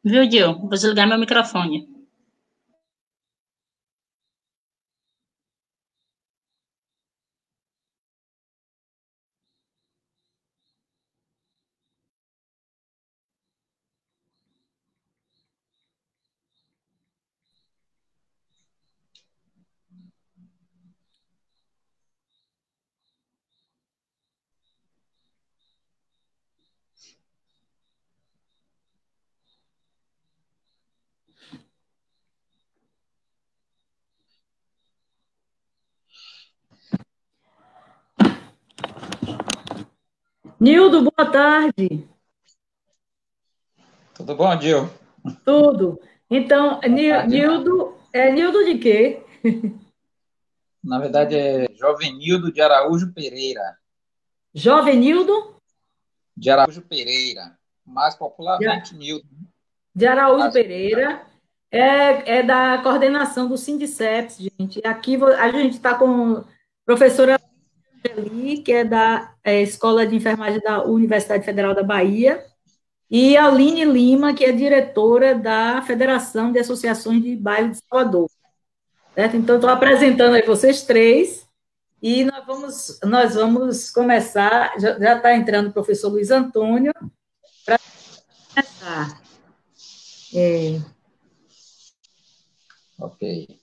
Viu, Gil? Vou desligar meu microfone. Nildo, boa tarde. Tudo bom, Gil? Tudo. Então, Boa tarde. Nildo, Nildo de quê? Na verdade, é Jovenildo de Araújo Pereira. Jovem Nildo De Araújo Pereira. Mais de, popularmente, Nildo. de Araújo Mas, Pereira. É da coordenação do Sindiceps, gente. Aqui a gente está com a professora Ali, que é da Escola de Enfermagem da Universidade Federal da Bahia, e a Aline Lima, que é diretora da Federação de Associações de Bairro de Salvador. Certo? Então, estou apresentando aí vocês três. E nós vamos começar, já está entrando o professor Luiz Antônio, para começar. É, ok.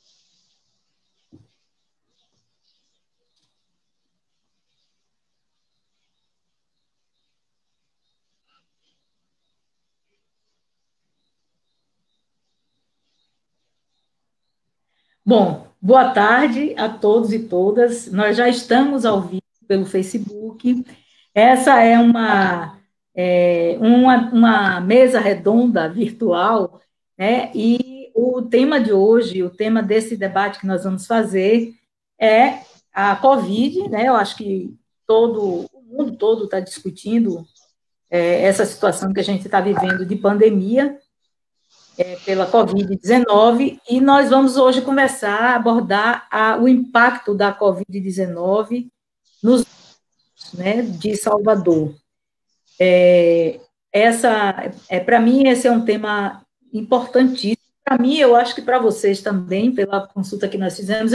bom, boa tarde a todos e todas. Nós já estamos ao vivo pelo Facebook. Essa é uma mesa redonda virtual, né? E o tema de hoje, o tema desse debate que nós vamos fazer é a Covid, né? Eu acho que o mundo todo está discutindo essa situação que a gente está vivendo de pandemia pela Covid-19, e nós vamos hoje conversar, abordar o impacto da Covid-19 nos, né, de Salvador. Para mim, esse é um tema importantíssimo. Para mim, eu acho que para vocês também, pela consulta que nós fizemos,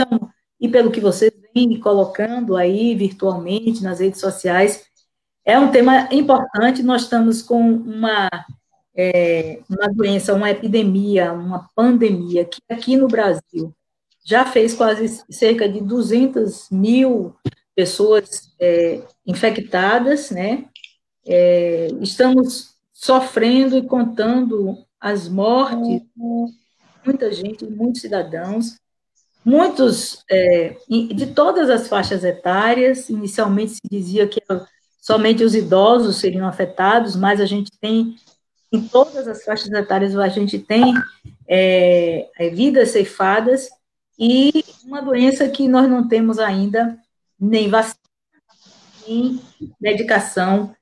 e pelo que vocês vêm colocando aí virtualmente nas redes sociais, é um tema importante. Nós estamos com uma doença, uma epidemia, uma pandemia, que aqui no Brasil já fez quase cerca de 200 mil pessoas infectadas, né? Estamos sofrendo e contando as mortes, muita gente, muitos cidadãos, muitos de todas as faixas etárias. Inicialmente se dizia que somente os idosos seriam afetados, mas a gente tem em todas as faixas etárias a gente tem vidas ceifadas e uma doença que nós não temos ainda nem vacina, nem medicação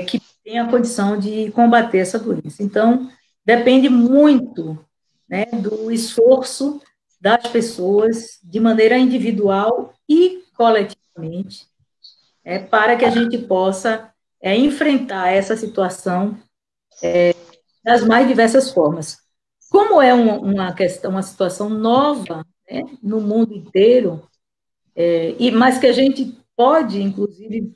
que tenha a condição de combater essa doença. Então, depende muito, né, do esforço das pessoas, de maneira individual e coletivamente, para que a gente possa enfrentar essa situação das mais diversas formas. Como é uma questão, uma situação nova, né, no mundo inteiro, mas que a gente pode, inclusive,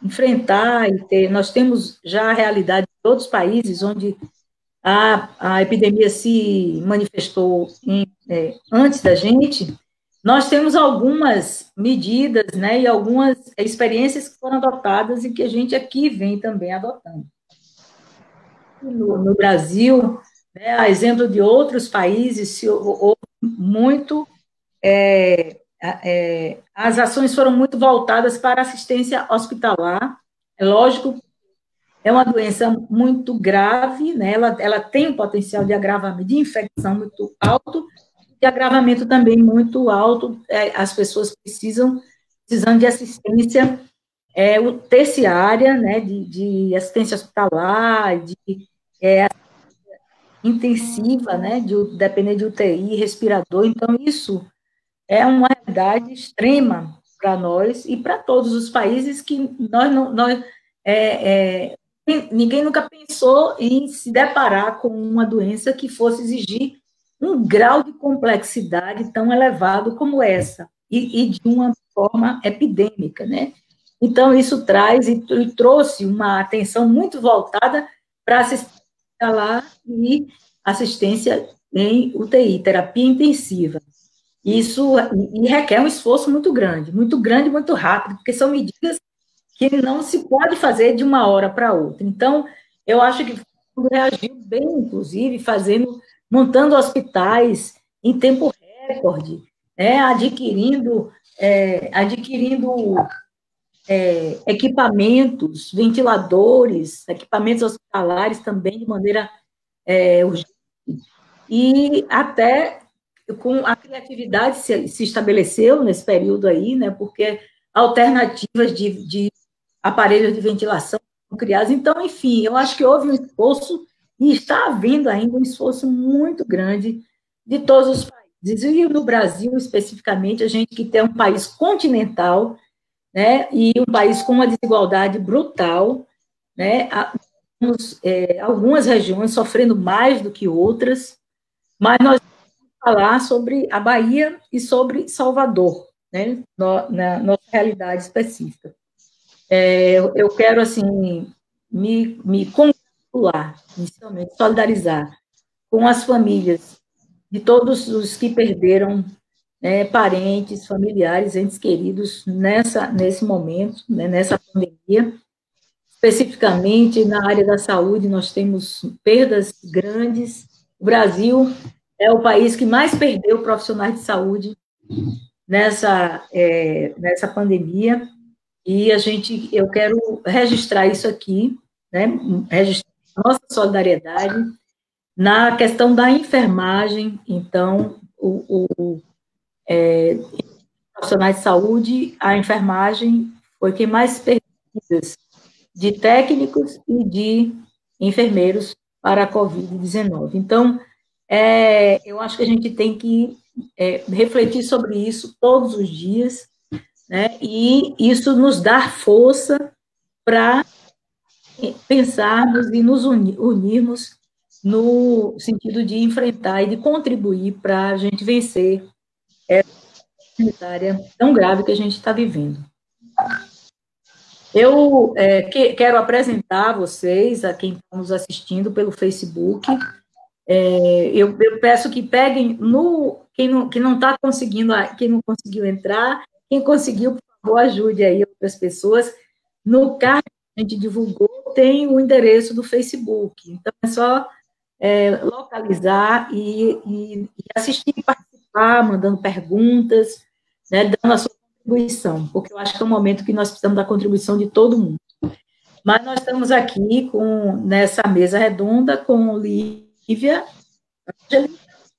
enfrentar e ter, nós temos já a realidade de outros países onde a epidemia se manifestou antes da gente. Nós temos algumas medidas, né, e algumas experiências que foram adotadas e que a gente aqui vem também adotando. No Brasil, né, a exemplo de outros países, houve muito, as ações foram muito voltadas para assistência hospitalar. É lógico, é uma doença muito grave, né, ela tem um potencial de agravamento, de infecção muito alto, de agravamento também muito alto. As pessoas precisando de assistência terciária, né, de assistência hospitalar, de intensiva, né, depender de UTI, respirador. Então, isso é uma realidade extrema para nós e para todos os países que nós não, nós, ninguém nunca pensou em se deparar com uma doença que fosse exigir um grau de complexidade tão elevado como essa, e de uma forma epidêmica, né? Então, isso traz e trouxe uma atenção muito voltada para assistência lá e assistência em UTI, terapia intensiva. Isso e requer um esforço muito grande, muito rápido, porque são medidas que não se pode fazer de uma hora para outra. Então, eu acho que o mundo reagiu bem, inclusive, montando hospitais em tempo recorde, né, adquirindo equipamentos, ventiladores, equipamentos hospitalares também de maneira urgente. E até com a criatividade se estabeleceu nesse período aí, né, porque alternativas de aparelhos de ventilação foram criados. Então, enfim, eu acho que houve um esforço, e está havendo ainda um esforço muito grande de todos os países. E no Brasil, especificamente, a gente que tem um país continental, né, e um país com uma desigualdade brutal, né, algumas regiões sofrendo mais do que outras, mas nós vamos falar sobre a Bahia e sobre Salvador, né, na nossa realidade específica. Eu quero, assim, me congratular, inicialmente, solidarizar com as famílias de todos os que perderam, né, parentes, familiares, entes queridos nesse momento, né, nessa pandemia. Especificamente na área da saúde, nós temos perdas grandes. O Brasil é o país que mais perdeu profissionais de saúde nessa pandemia, e eu quero registrar isso aqui, né, registrar nossa solidariedade na questão da enfermagem. Então, profissionais de saúde, a enfermagem foi quem mais perdeu de técnicos e de enfermeiros para a Covid-19. Então, eu acho que a gente tem que refletir sobre isso todos os dias, né, e isso nos dá força para pensarmos e nos unirmos no sentido de enfrentar e de contribuir para a gente vencer essa sanitária tão grave que a gente está vivendo. Eu quero apresentar a vocês, a quem está nos assistindo pelo Facebook. Eu peço que peguem quem não está conseguindo, quem não conseguiu entrar, quem conseguiu, por favor, ajude aí outras pessoas. No card que a gente divulgou, tem o endereço do Facebook. Então, é só localizar e assistir, participar, mandando perguntas, né, dando a sua contribuição, porque eu acho que é um momento que nós precisamos da contribuição de todo mundo. Mas nós estamos aqui nessa mesa redonda com Lívia,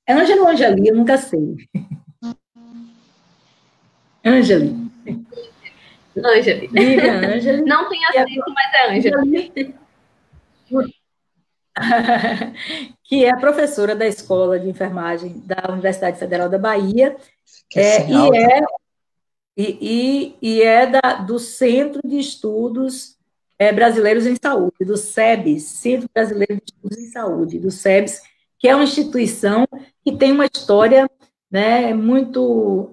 Ângela ou Angeli, eu nunca sei. Ângeli. Lívia, Ângeli. Não tem acento, mas é Ângeli. Que é professora da Escola de Enfermagem da Universidade Federal da Bahia, do Centro de Estudos Brasileiros em Saúde, do SEBS, Centro Brasileiro de Estudos em Saúde, do SEBS, que é uma instituição que tem uma história, né, muito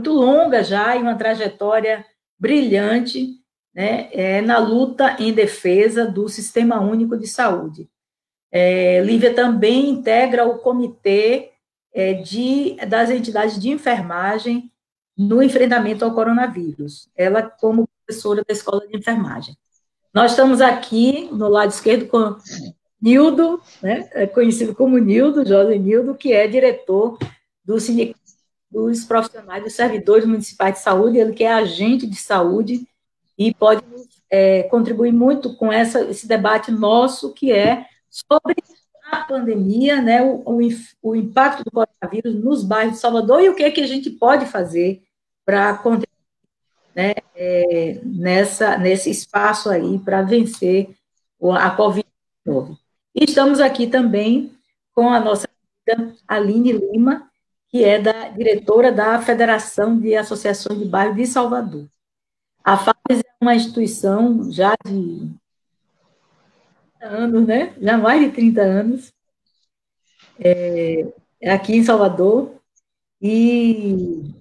longa já, e uma trajetória brilhante, né, na luta em defesa do Sistema Único de Saúde. Lívia também integra o comitê das entidades de enfermagem no enfrentamento ao coronavírus, ela como professora da Escola de Enfermagem. Nós estamos aqui, no lado esquerdo, com Nildo, né, conhecido como Nildo, José Nildo, que é diretor do Sindicato dos Profissionais dos Servidores Municipais de Saúde, ele que é agente de saúde e pode contribuir muito com esse debate nosso, que é sobre a pandemia, né, o impacto do coronavírus nos bairros de Salvador e o que é que a gente pode fazer para contribuir, né, nesse espaço aí para vencer a Covid-19. E estamos aqui também com a nossa amiga Aline Lima, que é diretora da Federação de Associações de Bairros de Salvador. A FAPES é uma instituição já anos, né? Já mais de 30 anos, aqui em Salvador, e,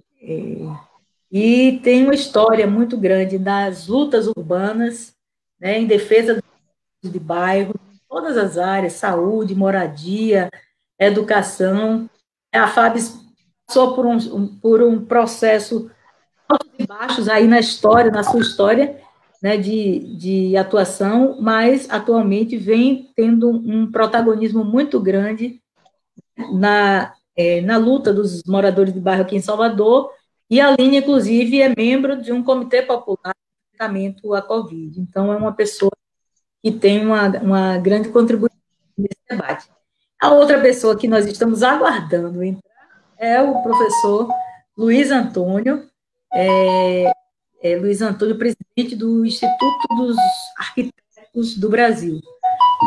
e tem uma história muito grande nas lutas urbanas, né, em defesa de bairro, em todas as áreas, saúde, moradia, educação. A FABES passou por um processo de baixos aí na história, na sua história, né, de atuação, mas atualmente vem tendo um protagonismo muito grande na luta dos moradores de bairro aqui em Salvador, e a Aline, inclusive, é membro de um comitê popular de tratamento à Covid. Então, é uma pessoa que tem uma grande contribuição nesse debate. A outra pessoa que nós estamos aguardando entrar é o professor Luiz Antônio, Luiz Antônio, presidente do Instituto dos Arquitetos do Brasil,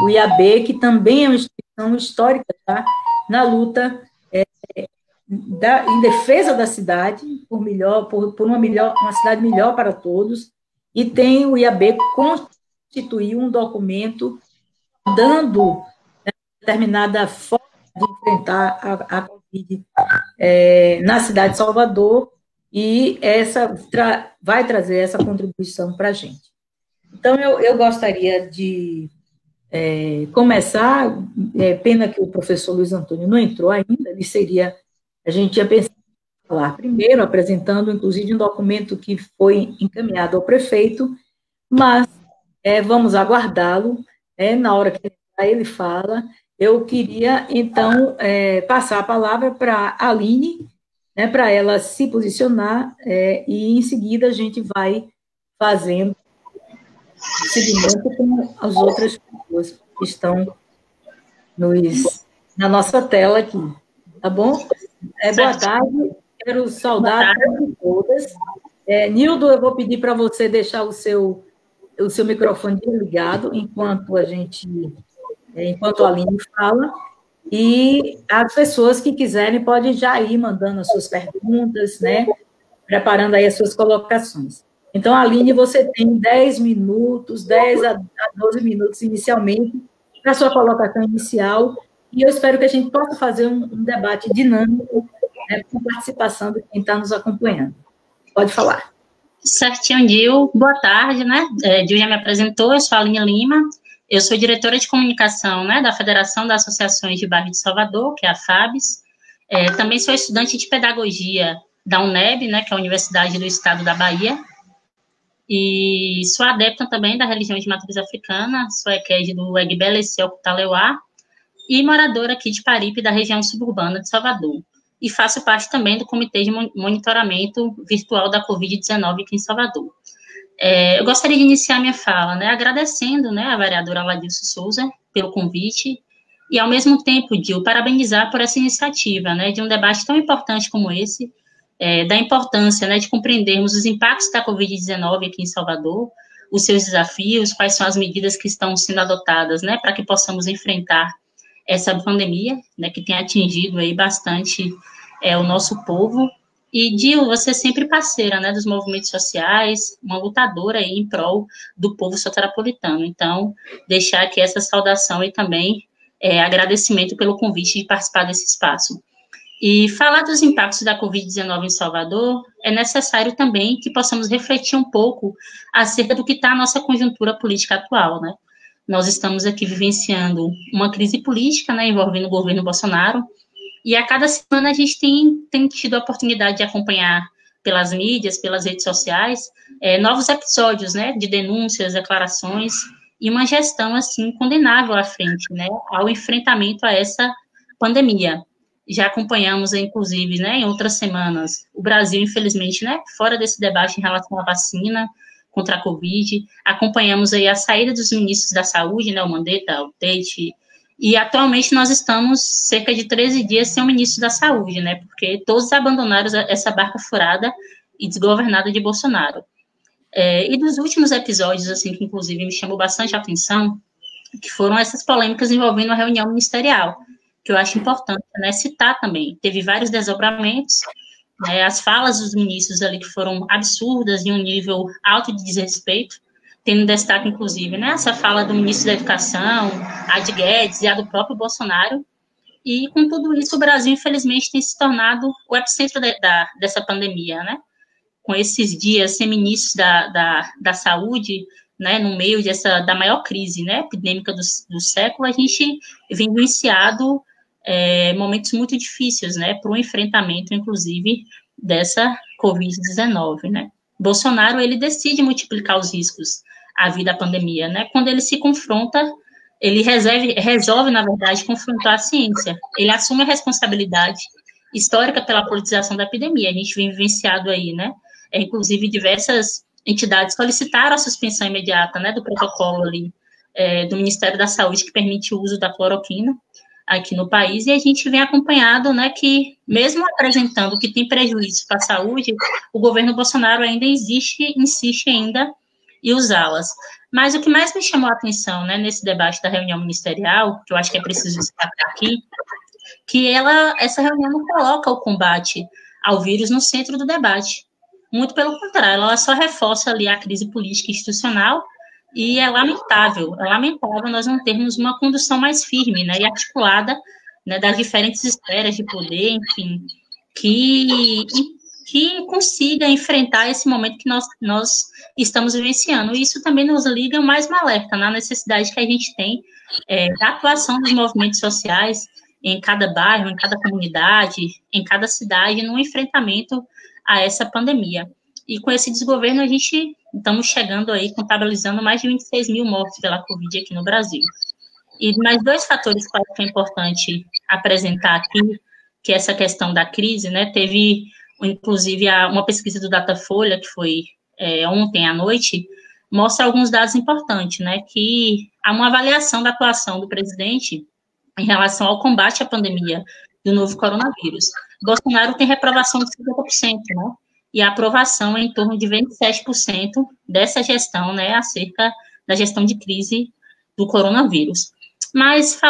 o IAB, que também é uma instituição histórica, tá, na luta em defesa da cidade, por uma cidade melhor para todos, e tem o IAB constituiu um documento dando determinada forma de enfrentar a Covid na cidade de Salvador, e essa vai trazer essa contribuição para a gente. Então, eu gostaria de começar, pena que o professor Luiz Antônio não entrou ainda, a gente ia pensar em falar primeiro, apresentando, inclusive, um documento que foi encaminhado ao prefeito, mas vamos aguardá-lo, na hora que ele fala. Eu queria, então, passar a palavra para a Aline, né, para ela se posicionar, e em seguida a gente vai fazendo seguimento com as outras pessoas que estão na nossa tela aqui, tá bom? Boa tarde, quero saudar todas. Nildo, eu vou pedir para você deixar o seu microfone desligado enquanto a Aline fala, e as pessoas que quiserem podem já ir mandando as suas perguntas, né, preparando aí as suas colocações. Então, Aline, você tem 10 minutos, 10 a 12 minutos inicialmente, para a sua colocação inicial, e eu espero que a gente possa fazer um debate dinâmico, né, com participação de quem está nos acompanhando. Pode falar. Certinho, Dil. Boa tarde, né? Dil já me apresentou, eu sou a Aline Lima, eu sou diretora de comunicação, né, da Federação das Associações de Bairro de Salvador, que é a FABES. Também sou estudante de pedagogia da UNEB, né, que é a Universidade do Estado da Bahia, e sou adepta também da religião de matriz africana, sou EQED do Egbele Taleuá, e moradora aqui de Paripe, da região suburbana de Salvador. E faço parte também do Comitê de Monitoramento Virtual da Covid-19 aqui em Salvador. Eu gostaria de iniciar minha fala, né, agradecendo, né, a vereadora Ladilson Souza pelo convite, e, ao mesmo tempo, Dil, parabenizar por essa iniciativa, né, de um debate tão importante como esse, da importância, né, de compreendermos os impactos da Covid-19 aqui em Salvador, os seus desafios, quais são as medidas que estão sendo adotadas, né, para que possamos enfrentar essa pandemia, né, que tem atingido aí bastante o nosso povo. E, Dil, você é sempre parceira, né, dos movimentos sociais, uma lutadora aí em prol do povo soteropolitano. Então, deixar aqui essa saudação e também agradecimento pelo convite de participar desse espaço. E falar dos impactos da Covid-19 em Salvador, é necessário também que possamos refletir um pouco acerca do que está a nossa conjuntura política atual, né? Nós estamos aqui vivenciando uma crise política, né, envolvendo o governo Bolsonaro, e a cada semana a gente tem tido a oportunidade de acompanhar pelas mídias, pelas redes sociais, novos episódios, né, de denúncias, declarações, e uma gestão, assim, condenável à frente, né, ao enfrentamento a essa pandemia. Já acompanhamos, inclusive, né, em outras semanas, o Brasil, infelizmente, né, fora desse debate em relação à vacina contra a Covid, acompanhamos aí a saída dos ministros da saúde, né, o Mandetta, o Tate, e atualmente nós estamos cerca de 13 dias sem o ministro da saúde, né, porque todos abandonaram essa barca furada e desgovernada de Bolsonaro. E dos últimos episódios, assim, que inclusive me chamou bastante a atenção, que foram essas polêmicas envolvendo a reunião ministerial, que eu acho importante, né, citar também. Teve vários desdobramentos, né, as falas dos ministros ali que foram absurdas, de um nível alto de desrespeito. tendo destaque, inclusive, né, essa fala do ministro da Educação, a de Guedes e a do próprio Bolsonaro. E, com tudo isso, o Brasil, infelizmente, tem se tornado o epicentro dessa pandemia, né? Com esses dias feministas da saúde, né, no meio da maior crise, né, epidêmica do século, a gente vem vivenciado momentos muito difíceis, né, para o enfrentamento, inclusive, dessa Covid-19, né. Bolsonaro, ele decide multiplicar os riscos à vida da pandemia, né, quando ele se confronta, ele resolve, na verdade, confrontar a ciência, ele assume a responsabilidade histórica pela politização da epidemia, a gente vem vivenciado aí, né, inclusive diversas entidades solicitaram a suspensão imediata, né, do protocolo ali, do Ministério da Saúde, que permite o uso da cloroquina aqui no país, e a gente vem acompanhado, né, que mesmo apresentando que tem prejuízo para a saúde, o governo Bolsonaro ainda insiste ainda em usá-las. Mas o que mais me chamou a atenção, né, nesse debate da reunião ministerial, que eu acho que é preciso destacar aqui, que essa reunião não coloca o combate ao vírus no centro do debate. Muito pelo contrário, ela só reforça ali a crise política e institucional, e é lamentável nós não termos uma condução mais firme, né, e articulada, né, das diferentes esferas de poder, enfim, que consiga enfrentar esse momento que nós estamos vivenciando. E isso também nos liga mais um alerta na necessidade que a gente tem da atuação dos movimentos sociais em cada bairro, em cada comunidade, em cada cidade, no enfrentamento a essa pandemia. E com esse desgoverno, a gente estamos chegando aí, contabilizando mais de 26 mil mortes pela Covid aqui no Brasil. E mais dois fatores que é importante apresentar aqui, que é essa questão da crise, né? Teve, inclusive, uma pesquisa do Datafolha, que foi ontem à noite, mostra alguns dados importantes, né? Que há uma avaliação da atuação do presidente em relação ao combate à pandemia do novo coronavírus. Bolsonaro tem reprovação de 50%, né? E a aprovação é em torno de 27% dessa gestão, né, acerca da gestão de crise do coronavírus. Mas,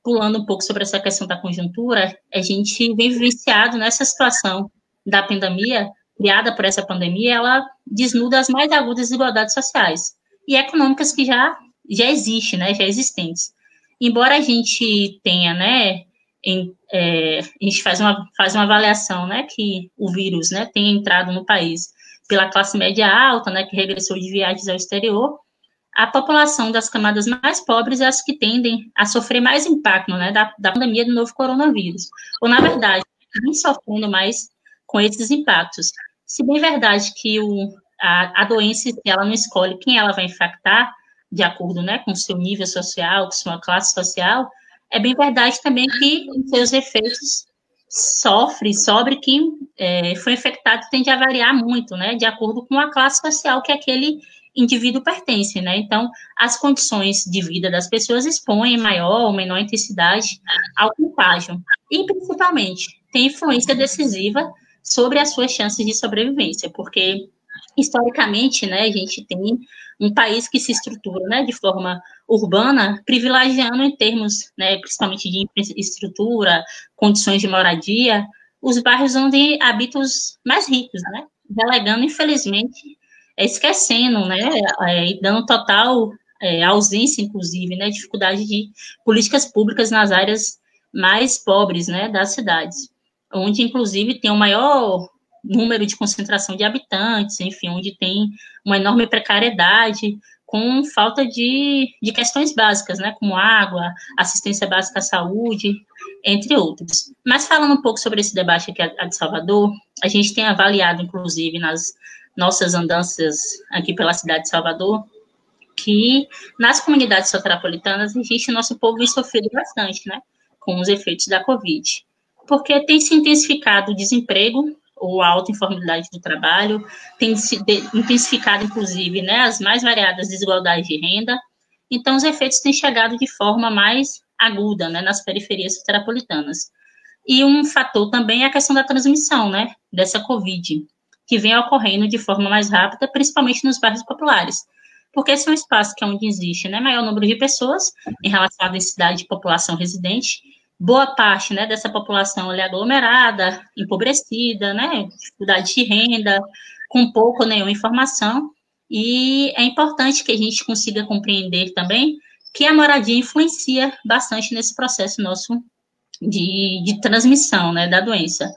pulando um pouco sobre essa questão da conjuntura, a gente vem vivenciado nessa situação da pandemia, criada por essa pandemia, ela desnuda as mais agudas desigualdades sociais e econômicas que já existem, né, já existentes. Embora a gente tenha, né, a gente faz uma avaliação, né, que o vírus, né, tem entrado no país pela classe média alta, né, que regressou de viagens ao exterior, a população das camadas mais pobres é as que tendem a sofrer mais impacto, né, da pandemia do novo coronavírus, ou, na verdade, vem sofrendo mais com esses impactos. Se bem verdade que a doença, ela não escolhe quem ela vai infectar, de acordo, né, com o seu nível social, com sua classe social, é bem verdade também que os seus efeitos sobre quem foi infectado tende a variar muito, né, de acordo com a classe social que aquele indivíduo pertence, né, então as condições de vida das pessoas expõem maior ou menor intensidade ao contágio, e principalmente tem influência decisiva sobre as suas chances de sobrevivência, porque historicamente, né, a gente tem um país que se estrutura, né, de forma urbana, privilegiando em termos, né, principalmente de infraestrutura, condições de moradia, os bairros onde habitam os mais ricos, né, delegando, infelizmente, esquecendo, né, e dando total ausência, inclusive, né, dificuldade de políticas públicas nas áreas mais pobres, né, das cidades, onde, inclusive, tem o maior número de concentração de habitantes, enfim, onde tem uma enorme precariedade, com falta de questões básicas, né, como água, assistência básica à saúde, entre outros. Mas falando um pouco sobre esse debate aqui de Salvador, a gente tem avaliado, inclusive, nas nossas andanças aqui pela cidade de Salvador, que nas comunidades soteropolitanas, nosso povo vem sofrendo bastante, né, com os efeitos da Covid, porque tem se intensificado o desemprego, ou a alta informalidade do trabalho, tem se intensificado, inclusive, né, as mais variadas desigualdades de renda, então os efeitos têm chegado de forma mais aguda, né, nas periferias soteropolitanas. E um fator também é a questão da transmissão, né, dessa Covid, que vem ocorrendo de forma mais rápida, principalmente nos bairros populares, porque esse é um espaço que é onde existe, né, maior número de pessoas em relação à densidade de população residente. Boa parte, né, dessa população é aglomerada, empobrecida, né, dificuldade de renda, com pouco ou nenhuma informação, E é importante que a gente consiga compreender também que a moradia influencia bastante nesse processo nosso de transmissão, né, da doença.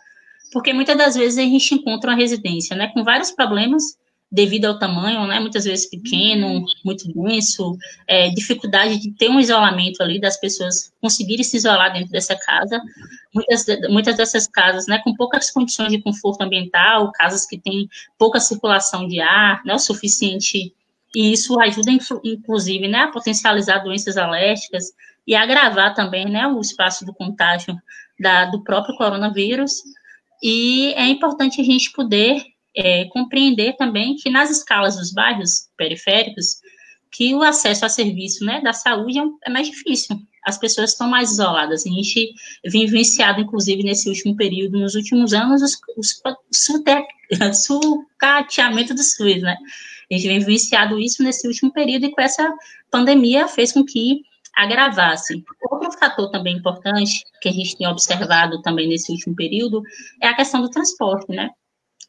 Porque muitas das vezes a gente encontra uma residência, né, com vários problemas devido ao tamanho, né, muitas vezes pequeno, muito denso, dificuldade de ter um isolamento ali, das pessoas conseguirem se isolar dentro dessa casa, muitas dessas casas, né, com poucas condições de conforto ambiental, casas que têm pouca circulação de ar, né, o suficiente, e isso ajuda, inclusive, né, a potencializar doenças alérgicas e agravar também, né, o espaço do contágio do próprio coronavírus. E é importante a gente poder compreender também que nas escalas dos bairros periféricos, que o acesso a serviço, né, da saúde é mais difícil. As pessoas estão mais isoladas. A gente vem vivenciado, inclusive, nesse último período, nos últimos anos, o sucateamento do SUS, né? A gente vem vivenciado isso nesse último período e com essa pandemia fez com que agravasse. Outro fator também importante que a gente tem observado também nesse último período é a questão do transporte, né?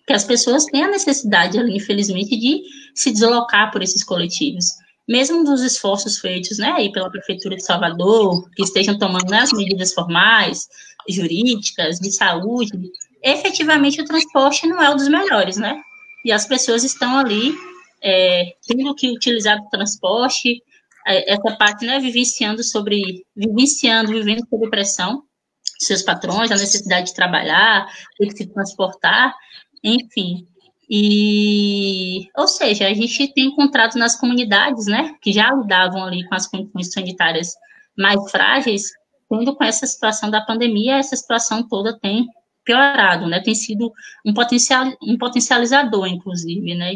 Que as pessoas têm a necessidade, ali, infelizmente, de se deslocar por esses coletivos. Mesmo dos esforços feitos, né, aí pela Prefeitura de Salvador, que estejam tomando, né, as medidas formais, jurídicas, de saúde, efetivamente o transporte não é um dos melhores, né? E as pessoas estão ali tendo que utilizar o transporte, essa parte, né, vivendo sobre pressão, seus patrões, a necessidade de trabalhar, ter que se transportar, enfim. Ou seja, a gente tem encontrado nas comunidades, né, que já lidavam ali com as condições sanitárias mais frágeis, tendo com essa situação da pandemia, essa situação toda tem piorado, né, tem sido um potencializador, inclusive, né,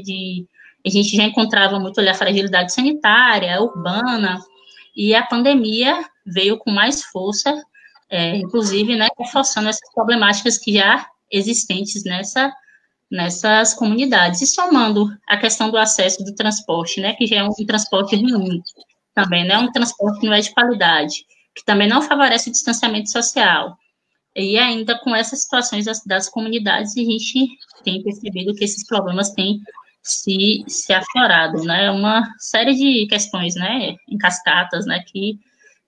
a gente já encontrava muito ali a fragilidade sanitária, urbana, e a pandemia veio com mais força, inclusive, né, reforçando essas problemáticas que já existentes nessas comunidades, e somando a questão do acesso do transporte, né, que já é um transporte ruim também, né, um transporte que não é de qualidade, que também não favorece o distanciamento social, e ainda com essas situações das comunidades, a gente tem percebido que esses problemas têm se aflorado, né, uma série de questões, né, em cascatas, né, que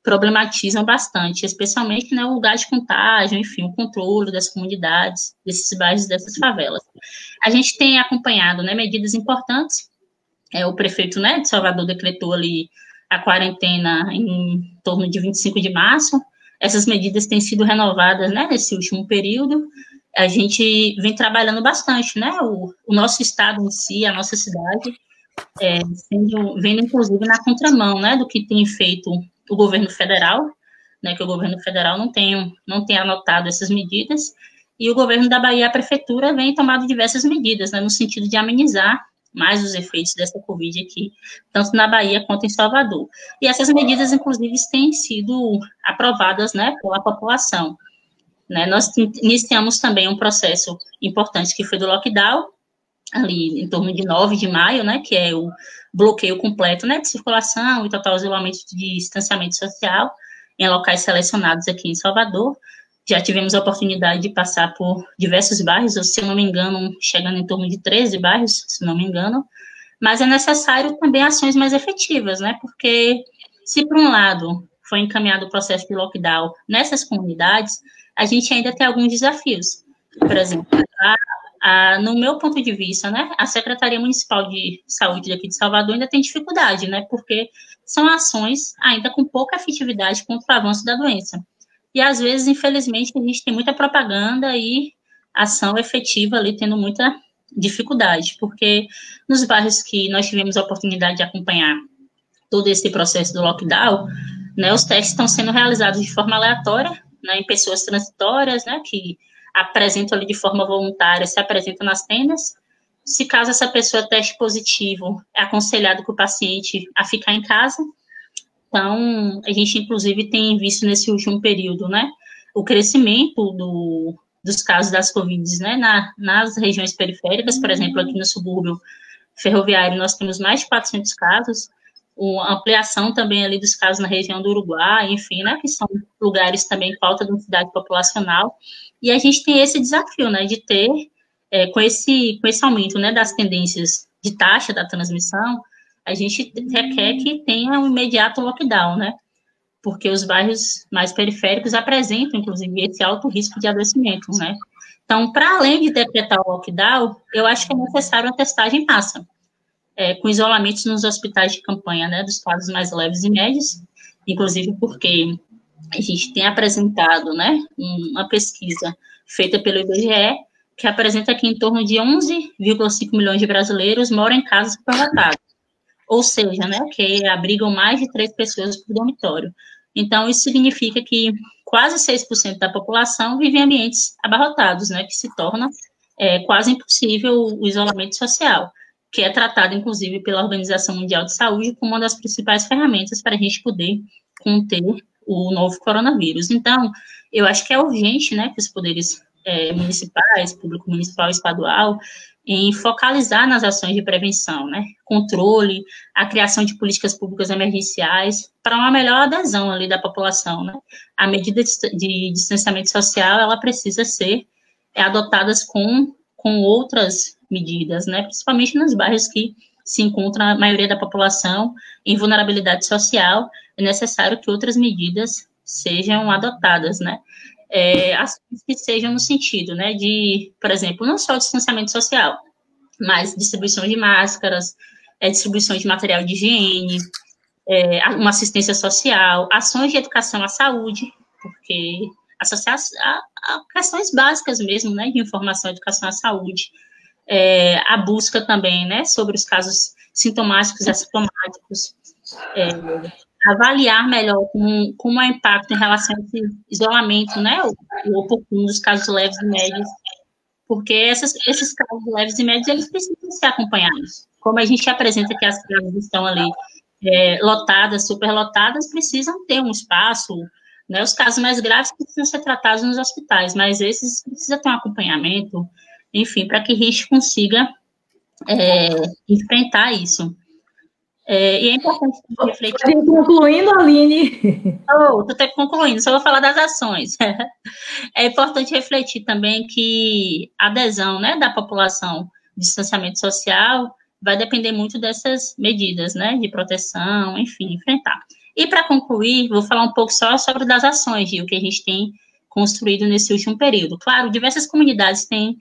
problematizam bastante, especialmente, né, o lugar de contágio, enfim, o controle das comunidades, desses bairros, dessas favelas. A gente tem acompanhado, né, medidas importantes, o prefeito, né, de Salvador decretou ali a quarentena em torno de 25 de março, essas medidas têm sido renovadas, né, nesse último período, a gente vem trabalhando bastante, né, o nosso estado em si, a nossa cidade, vendo, inclusive, na contramão, né, do que tem feito o governo federal, né, que o governo federal não tem anotado essas medidas, e o governo da Bahia, a prefeitura, vem tomando diversas medidas, né, no sentido de amenizar mais os efeitos dessa Covid aqui, tanto na Bahia quanto em Salvador. E essas medidas, inclusive, têm sido aprovadas, né, pela população. Né, nós iniciamos também um processo importante que foi do lockdown, ali em torno de 9 de maio, né, que é o bloqueio completo, né, de circulação e total isolamento de distanciamento social em locais selecionados aqui em Salvador. Já tivemos a oportunidade de passar por diversos bairros, se eu não me engano, chegando em torno de 13 bairros, se não me engano, mas é necessário também ações mais efetivas, né, porque se por um lado foi encaminhado o processo de lockdown nessas comunidades, a gente ainda tem alguns desafios. Por exemplo, no meu ponto de vista, né, a Secretaria Municipal de Saúde daqui de Salvador ainda tem dificuldade, né, porque são ações ainda com pouca efetividade contra o avanço da doença. E, às vezes, infelizmente, a gente tem muita propaganda e ação efetiva ali tendo muita dificuldade, porque nos bairros que nós tivemos a oportunidade de acompanhar todo esse processo do lockdown, né, os testes estão sendo realizados de forma aleatória, né, em pessoas transitórias, né, que apresentam ali de forma voluntária, se apresentam nas tendas. Se caso essa pessoa teste positivo, é aconselhado que o paciente a ficar em casa. Então, a gente, inclusive, tem visto nesse último período, né, o crescimento dos casos das Covid, né, nas regiões periféricas, por exemplo, aqui no subúrbio ferroviário, nós temos mais de 400 casos, a ampliação também ali dos casos na região do Uruguai, enfim, né, que são lugares também com alta densidade populacional, e a gente tem esse desafio, né, de ter, com esse aumento, né, das tendências de taxa da transmissão, a gente requer que tenha um imediato lockdown, né? Porque os bairros mais periféricos apresentam, inclusive, esse alto risco de adoecimento, né? Então, para além de decretar o lockdown, eu acho que é necessário uma testagem em massa, com isolamentos nos hospitais de campanha, né, dos casos mais leves e médios, inclusive porque a gente tem apresentado, né, uma pesquisa feita pelo IBGE, que apresenta que em torno de 11,5 milhões de brasileiros moram em casas superlotadas, ou seja, né, que abrigam mais de 3 pessoas por dormitório. Então, isso significa que quase 6% da população vive em ambientes abarrotados, né, que se torna quase impossível o isolamento social, que é tratado, inclusive, pela Organização Mundial de Saúde como uma das principais ferramentas para a gente poder conter o novo coronavírus. Então, eu acho que é urgente, né, que os poderes municipais, público municipal e estadual, em focalizar nas ações de prevenção, né, controle, a criação de políticas públicas emergenciais para uma melhor adesão ali da população, né. A medida de distanciamento social, ela precisa ser adotadas com outras medidas, né, principalmente nos bairros que se encontra a maioria da população em vulnerabilidade social, é necessário que outras medidas sejam adotadas, né, ações que sejam no sentido, né, de, por exemplo, não só o distanciamento social, mas distribuição de máscaras, distribuição de material de higiene, uma assistência social, ações de educação à saúde, porque associar a questões básicas mesmo, né, de informação e educação à saúde, a busca também, né, sobre os casos sintomáticos e assintomáticos, avaliar melhor como é o impacto em relação a esse isolamento, né, o oportuno dos casos leves e médios, porque esses casos leves e médios, eles precisam ser acompanhados. Como a gente apresenta que as casas estão ali lotadas, superlotadas, precisam ter um espaço, né, os casos mais graves precisam ser tratados nos hospitais, mas esses precisam ter um acompanhamento, enfim, para que a gente consiga enfrentar isso. E é importante refletir... Concluindo, Aline. Estou até concluindo, só vou falar das ações. É importante refletir também que a adesão, né, da população de distanciamento social vai depender muito dessas medidas, né, de proteção, enfim, enfrentar. E para concluir, vou falar um pouco só sobre das ações, Gil, que a gente tem construído nesse último período. Claro, diversas comunidades têm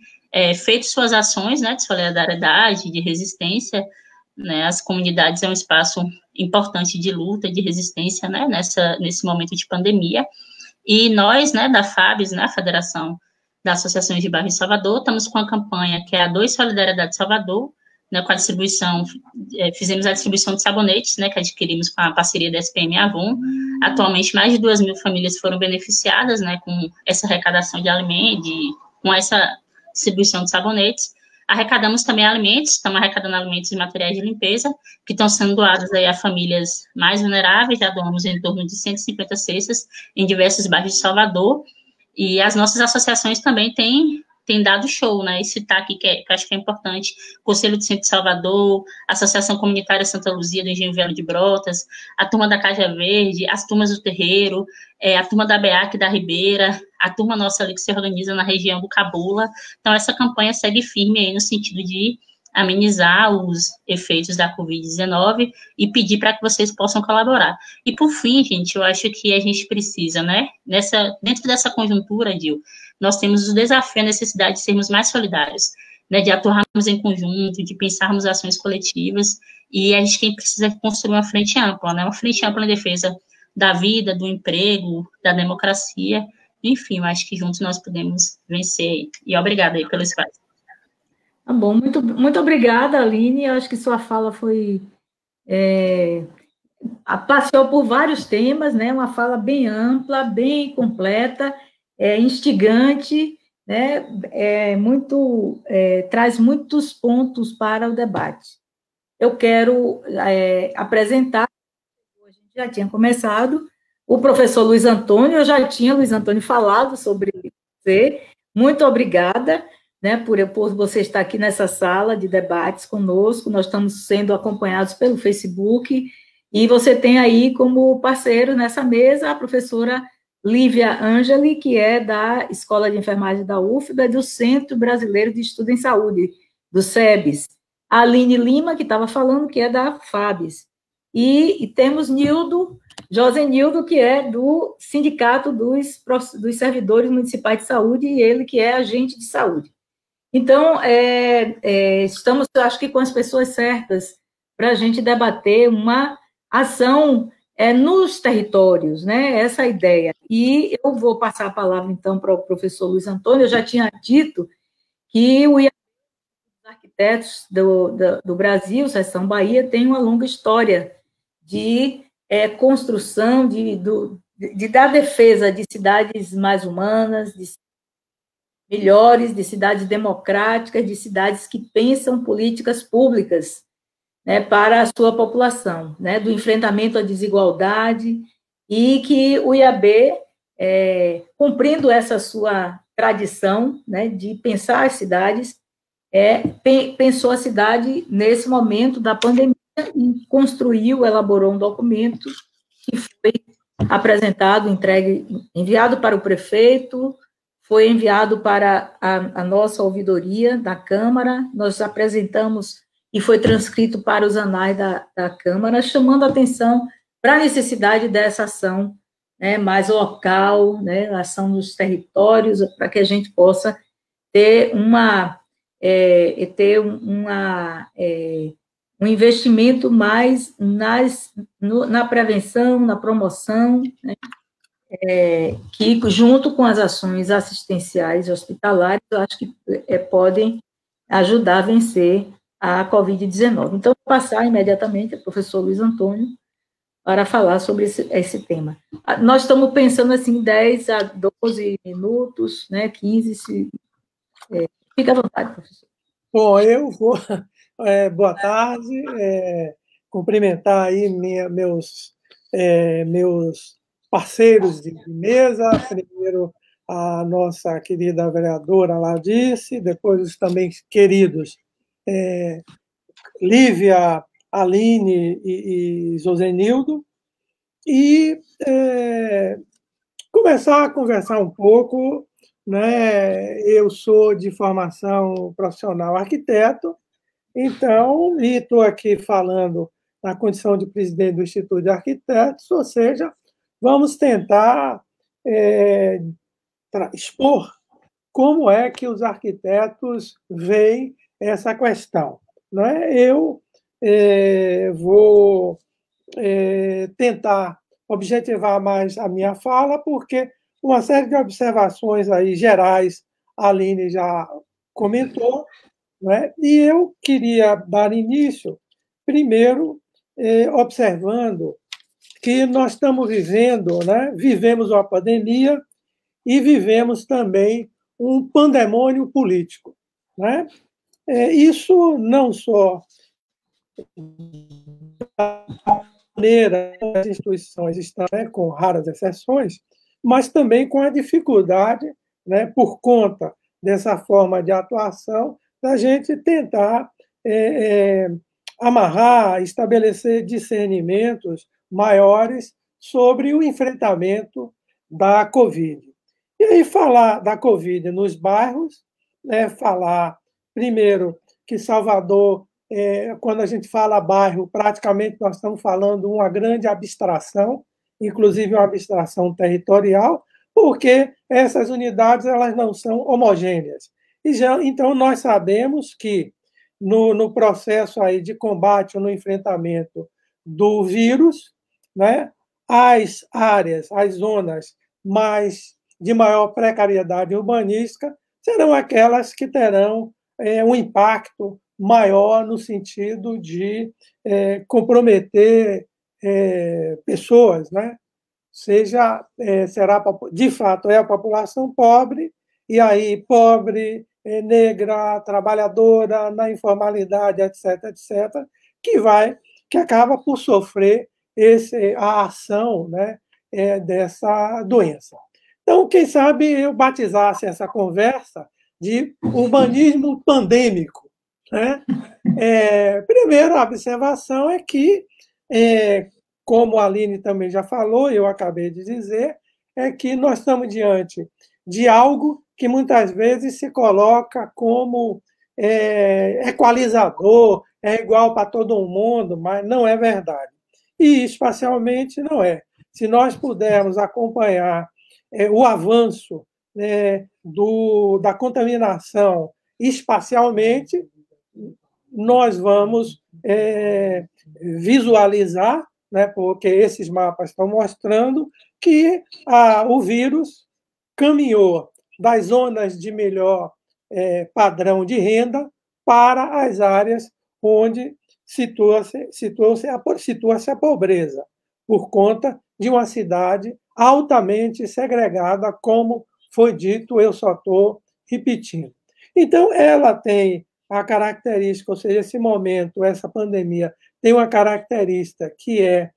feito suas ações, né, de solidariedade, de resistência, né, as comunidades é um espaço importante de luta, de resistência, né, nesse momento de pandemia, e nós, né, da FABES, né, a Federação das Associações de Bairro de Salvador, estamos com a campanha que é a 2 Solidariedade Salvador, né, com a distribuição, fizemos a distribuição de sabonetes, né, que adquirimos com a parceria da SPM Avon. Atualmente, mais de 2.000 famílias foram beneficiadas, né, com essa arrecadação de alimentos, com essa distribuição de sabonetes. Arrecadamos também alimentos, estamos arrecadando alimentos e materiais de limpeza, que estão sendo doados aí a famílias mais vulneráveis, já doamos em torno de 150 cestas em diversos bairros de Salvador, e as nossas associações também têm dado show, né, e citar aqui, que eu acho que é importante, Conselho do Centro de Salvador, Associação Comunitária Santa Luzia do Engenho Velho de Brotas, a Turma da Caja Verde, as Turmas do Terreiro, a Turma da BEAC da Ribeira, a turma nossa ali que se organiza na região do Cabula. Então, essa campanha segue firme aí no sentido de amenizar os efeitos da Covid-19 e pedir para que vocês possam colaborar. E, por fim, gente, eu acho que a gente precisa, né, dentro dessa conjuntura, Dil, nós temos o desafio, a necessidade de sermos mais solidários, né, de atuarmos em conjunto, de pensarmos ações coletivas, e a gente precisa construir uma frente ampla, né, uma frente ampla em defesa da vida, do emprego, da democracia, enfim, eu acho que juntos nós podemos vencer. E obrigada aí pelo espaço. Tá bom, muito obrigada, Aline. Eu acho que sua fala foi... passeou por vários temas, né? Uma fala bem ampla, bem completa, instigante, né? Traz muitos pontos para o debate. Eu quero apresentar, a gente já tinha começado, o professor Luiz Antônio. Eu já tinha, Luiz Antônio, falado sobre você. Muito obrigada, né, por você estar aqui nessa sala de debates conosco. Nós estamos sendo acompanhados pelo Facebook, e você tem aí como parceiro nessa mesa a professora Lívia Angeli, que é da Escola de Enfermagem da UFBA, do Centro Brasileiro de Estudo em Saúde, do SEBS. a Aline Lima, que estava falando, que é da FABES. E temos Josenildo, que é do Sindicato dos Servidores Municipais de Saúde, e ele que é agente de saúde. Então, estamos, acho que, com as pessoas certas para a gente debater uma ação nos territórios, né? Essa é a ideia. E eu vou passar a palavra, então, para o professor Luiz Antônio. Eu já tinha dito que o IAB dos Arquitetos do Brasil, Seção Bahia, tem uma longa história de construção, da defesa de cidades mais humanas, de melhores, de cidades democráticas, de cidades que pensam políticas públicas, né, para a sua população, né, do enfrentamento à desigualdade, e que o IAB, cumprindo essa sua tradição, né, de pensar as cidades, pensou a cidade nesse momento da pandemia e elaborou um documento que foi apresentado, enviado para o prefeito, foi enviado para a nossa ouvidoria da Câmara, nós apresentamos e foi transcrito para os anais da Câmara, chamando a atenção para a necessidade dessa ação, né, mais local, né, ação nos territórios, para que a gente possa ter um investimento mais na prevenção, na promoção, né, que, junto com as ações assistenciais e hospitalares, eu acho que podem ajudar a vencer a Covid-19. Então, vou passar imediatamente ao professor Luiz Antônio para falar sobre esse tema. Nós estamos pensando, assim, 10 a 12 minutos, né, 15, fica à vontade, professor. Bom, eu vou... boa tarde, cumprimentar aí meus parceiros de mesa, primeiro a nossa querida vereadora Ladice, depois os também queridos Lívia, Aline e Josenildo, e começar a conversar um pouco, né? Eu sou de formação profissional arquiteto, então, estou aqui falando na condição de presidente do Instituto de Arquitetos, ou seja, vamos tentar expor como é que os arquitetos veem essa questão. Não é? Eu vou tentar objetivar mais a minha fala, porque uma série de observações aí gerais a Aline já comentou, né? E eu queria dar início, primeiro, observando que nós estamos vivendo, né? Vivemos uma pandemia e vivemos também um pandemônio político, né? Isso não só da maneira como as instituições estão, né, com raras exceções, mas também com a dificuldade, né, por conta dessa forma de atuação, da gente tentar amarrar, estabelecer discernimentos maiores sobre o enfrentamento da Covid. E aí falar da Covid nos bairros, né, falar, primeiro, que Salvador, quando a gente fala bairro, praticamente nós estamos falando uma grande abstração, inclusive uma abstração territorial, porque essas unidades elas não são homogêneas. Então, nós sabemos que no processo aí de combate ou no enfrentamento do vírus, né, as áreas, as zonas de maior precariedade urbanística serão aquelas que terão um impacto maior no sentido de comprometer pessoas, né? Será, de fato, a população pobre, e aí pobre, negra, trabalhadora, na informalidade, etc., etc., que acaba por sofrer a ação, né, dessa doença. Então, quem sabe eu batizasse essa conversa de urbanismo pandêmico, né? Primeiro, a observação é que, como a Aline também já falou, eu acabei de dizer, é que nós estamos diante de algo que muitas vezes se coloca como equalizador, é igual para todo mundo, mas não é verdade. E espacialmente não é. Se nós pudermos acompanhar o avanço da contaminação espacialmente, nós vamos visualizar, né, porque esses mapas estão mostrando que o vírus caminhou das zonas de melhor padrão de renda para as áreas onde situa-se a pobreza, por conta de uma cidade altamente segregada, como foi dito, eu só estou repetindo. Então, ela tem a característica, ou seja, esse momento, essa pandemia, tem uma característica que é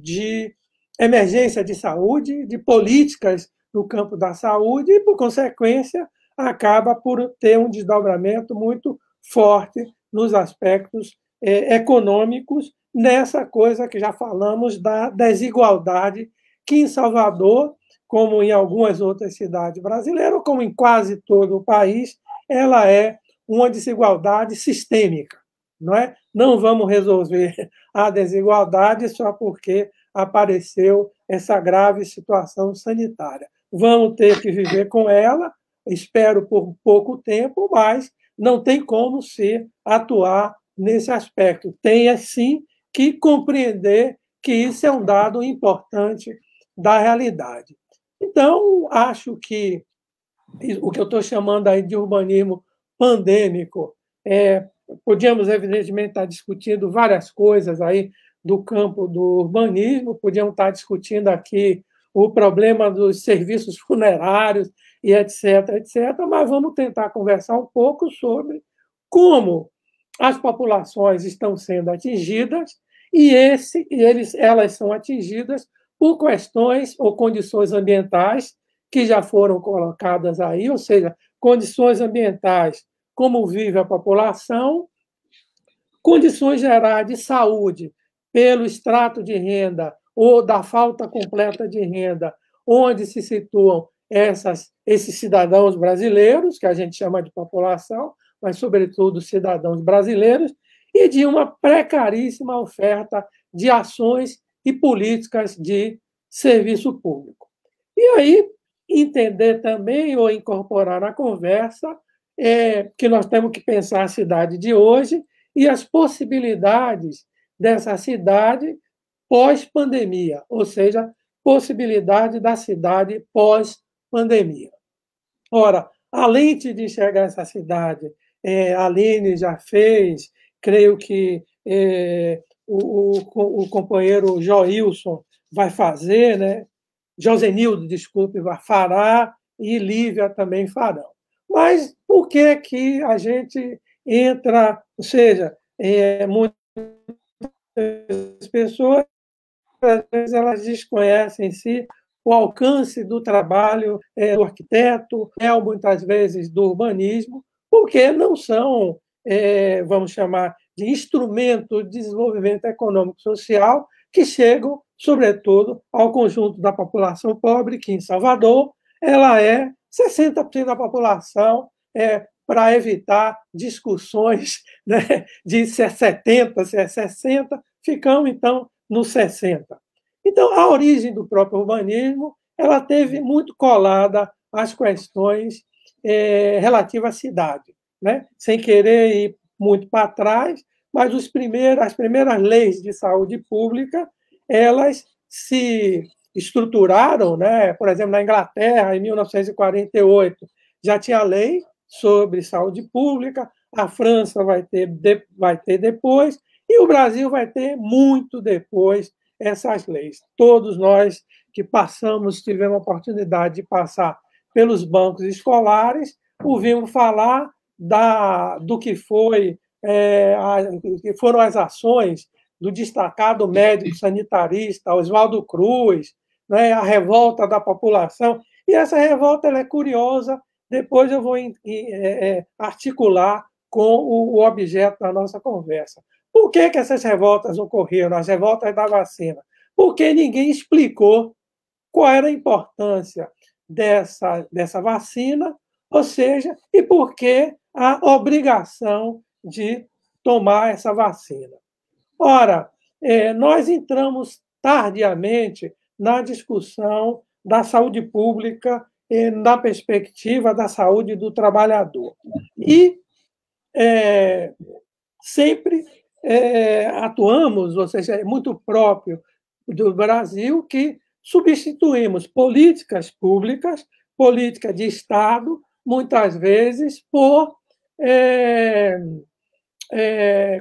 de emergência de saúde, de políticas no campo da saúde, e, por consequência, acaba por ter um desdobramento muito forte nos aspectos econômicos, nessa coisa que já falamos da desigualdade, que em Salvador, como em algumas outras cidades brasileiras, como em quase todo o país, ela é uma desigualdade sistêmica. Não é? Não vamos resolver a desigualdade só porque apareceu essa grave situação sanitária. Vamos ter que viver com ela, espero por pouco tempo, mas não tem como se atuar nesse aspecto. Tem, sim, que compreender que isso é um dado importante da realidade. Então, acho que o que eu estou chamando aí de urbanismo pandêmico, podíamos, evidentemente, estar discutindo várias coisas aí do campo do urbanismo, podíamos estar discutindo aqui o problema dos serviços funerários e etc., etc., mas vamos tentar conversar um pouco sobre como as populações estão sendo atingidas e elas são atingidas por questões ou condições ambientais que já foram colocadas aí, ou seja, condições ambientais, como vive a população, condições gerais de saúde, pelo extrato de renda ou da falta completa de renda, onde se situam esses cidadãos brasileiros, que a gente chama de população, mas, sobretudo, cidadãos brasileiros, e de uma precaríssima oferta de ações e políticas de serviço público. E aí, entender também, ou incorporar na conversa, que nós temos que pensar a cidade de hoje e as possibilidades dessa cidade pós-pandemia, ou seja, possibilidade da cidade pós-pandemia. Ora, além de enxergar essa cidade, a Aline já fez, creio que o companheiro Joilson vai fazer, né? Josenildo, desculpe, fará, e Lívia também farão. Mas por que a gente entra, ou seja, muitas pessoas, às vezes, elas desconhecem em si o alcance do trabalho do arquiteto, muitas vezes do urbanismo, porque não são, vamos chamar, de instrumento de desenvolvimento econômico e social que chegam, sobretudo, ao conjunto da população pobre, que em Salvador ela é 60% da população, para evitar discussões, né, de se é 70%, se é 60%, ficamos, então, nos 60%. Então, a origem do próprio urbanismo ela teve muito colada às questões relativas à cidade, né? Sem querer ir muito para trás, mas as primeiras leis de saúde pública elas se estruturaram, né? Por exemplo, na Inglaterra, em 1948, já tinha lei sobre saúde pública, a França vai ter depois, e o Brasil vai ter muito depois essas leis. Todos nós que tivemos a oportunidade de passar pelos bancos escolares, ouvimos falar do que foram as ações do destacado médico sanitarista Oswaldo Cruz, né, a revolta da população. E essa revolta ela é curiosa, depois eu vou articular com o objeto da nossa conversa. Por que essas revoltas ocorreram, as revoltas da vacina? Porque ninguém explicou qual era a importância dessa vacina, ou seja, e por que a obrigação de tomar essa vacina. Ora, nós entramos tardiamente na discussão da saúde pública na perspectiva da saúde do trabalhador. E sempre atuamos, ou seja, é muito próprio do Brasil que substituímos políticas públicas, política de Estado, muitas vezes por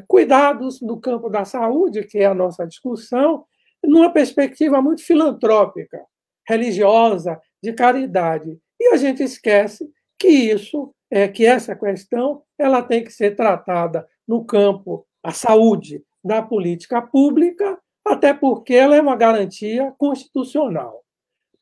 cuidados no campo da saúde, que é a nossa discussão, numa perspectiva muito filantrópica, religiosa, de caridade. E a gente esquece que que essa questão ela tem que ser tratada no campo da saúde, da política pública, até porque ela é uma garantia constitucional.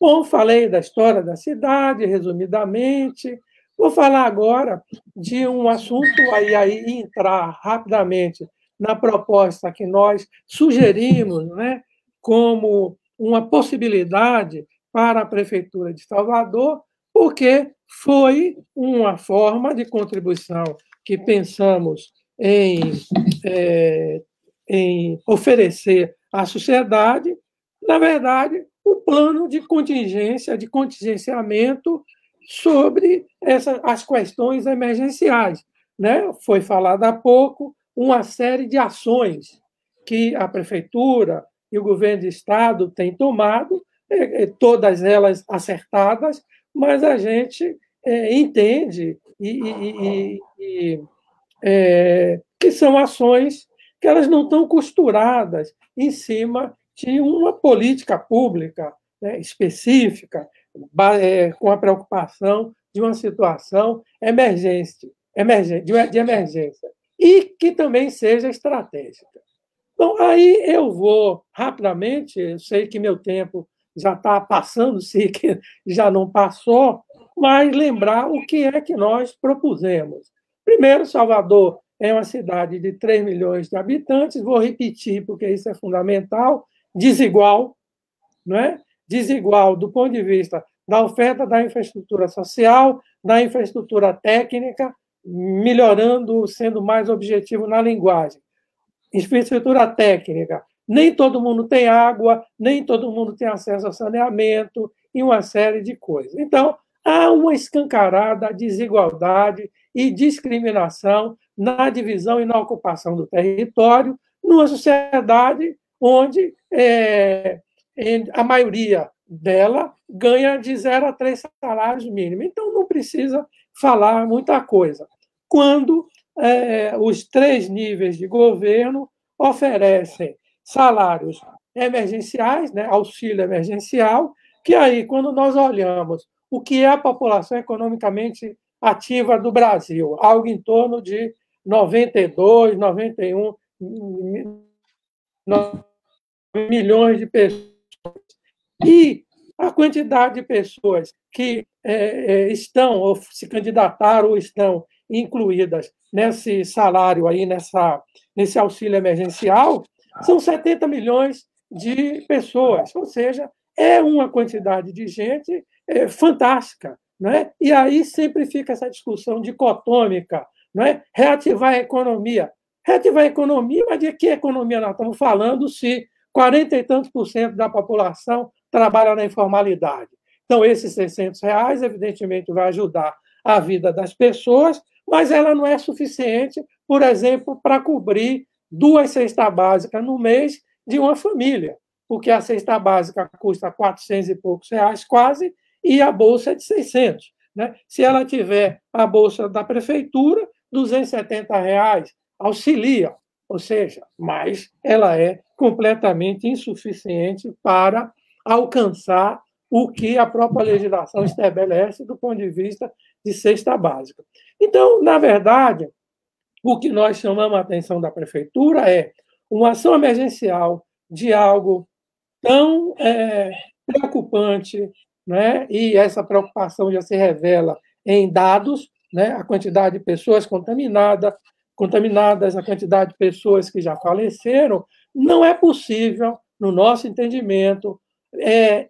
Bom, falei da história da cidade, resumidamente. Vou falar agora de um assunto, aí entrar rapidamente na proposta que nós sugerimos, né, como uma possibilidade para a Prefeitura de Salvador, porque foi uma forma de contribuição que pensamos em oferecer à sociedade, na verdade, o plano de contingência, de contingenciamento sobre as questões emergenciais. Né? Foi falado há pouco uma série de ações que a Prefeitura e o Governo do Estado têm tomado, todas elas acertadas, mas a gente entende que são ações que elas não estão costuradas em cima de uma política pública, né, específica, com a preocupação de uma situação de emergência, e que também seja estratégica. Então, aí eu vou rapidamente, eu sei que meu tempo já está passando, se que já não passou, mas lembrar o que é que nós propusemos. Primeiro, Salvador é uma cidade de 3 milhões de habitantes, vou repetir porque isso é fundamental, desigual, não é? Desigual do ponto de vista da oferta da infraestrutura social, da infraestrutura técnica, melhorando, sendo mais objetivo na linguagem. Infraestrutura técnica, nem todo mundo tem água, nem todo mundo tem acesso ao saneamento e uma série de coisas. Então, há uma escancarada desigualdade e discriminação na divisão e na ocupação do território, numa sociedade onde a maioria dela ganha de 0 a 3 salários mínimos. Então, não precisa falar muita coisa. Quando os 3 níveis de governo oferecem salários emergenciais, né, auxílio emergencial, que aí, quando nós olhamos o que é a população economicamente ativa do Brasil, algo em torno de 92, 91 milhões de pessoas. E a quantidade de pessoas que estão, ou se candidataram, ou estão incluídas nesse salário aí, nesse auxílio emergencial, são 70 milhões de pessoas, ou seja, é uma quantidade de gente fantástica. Né? E aí sempre fica essa discussão dicotômica, né? Reativar a economia. Reativar a economia, mas de que economia nós estamos falando se 40 e tantos % da população trabalha na informalidade? Então, esses R$600, evidentemente, vai ajudar a vida das pessoas, mas ela não é suficiente, por exemplo, para cobrir 2 cestas básicas no mês de uma família, porque a cesta básica custa 400 e poucos reais quase, e a bolsa é de 600. Né? Se ela tiver a bolsa da prefeitura, R$270 auxilia, ou seja, mas ela é completamente insuficiente para alcançar o que a própria legislação estabelece do ponto de vista de cesta básica. Então, na verdade, o que nós chamamos a atenção da prefeitura é uma ação emergencial de algo tão preocupante, né? E essa preocupação já se revela em dados, né? A quantidade de pessoas contaminadas, a quantidade de pessoas que já faleceram. Não é possível, no nosso entendimento,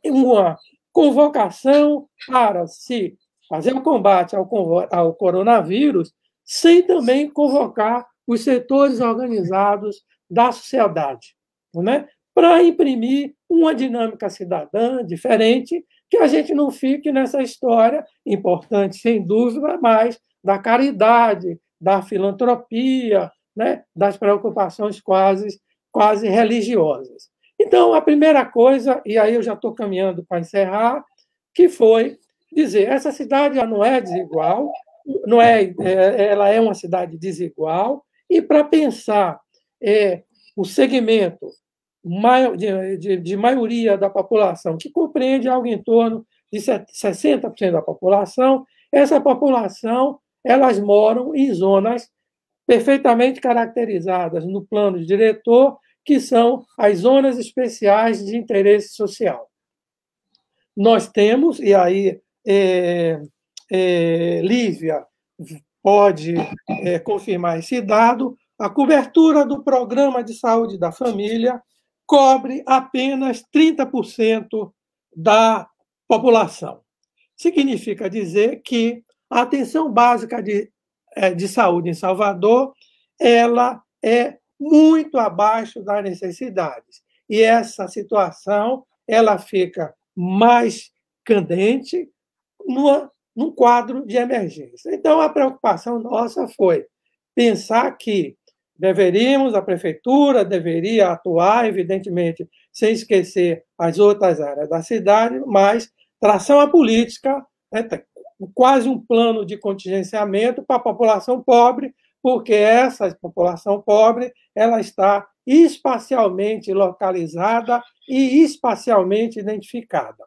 uma convocação para se fazer o combate ao coronavírus sem também convocar os setores organizados da sociedade, né? Para imprimir uma dinâmica cidadã diferente, que a gente não fique nessa história, importante, sem dúvida, mas da caridade, da filantropia, né? Das preocupações quase religiosas. Então, a primeira coisa, e aí eu já estou caminhando para encerrar, que foi dizer, essa cidade não é desigual, ela é uma cidade desigual, e para pensar o segmento de maioria da população, que compreende algo em torno de 60% da população, essa população, elas moram em zonas perfeitamente caracterizadas no plano diretor, que são as zonas especiais de interesse social. Nós temos, e aí Lívia pode confirmar esse dado, a cobertura do Programa de Saúde da Família cobre apenas 30% da população. Significa dizer que a atenção básica de saúde em Salvador ela é muito abaixo das necessidades. E essa situação ela fica mais candente num quadro de emergência. Então, a preocupação nossa foi pensar que a prefeitura deveria atuar, evidentemente, sem esquecer as outras áreas da cidade, mas tração a política, quase um plano de contingenciamento para a população pobre, porque essa população pobre ela está espacialmente localizada e espacialmente identificada.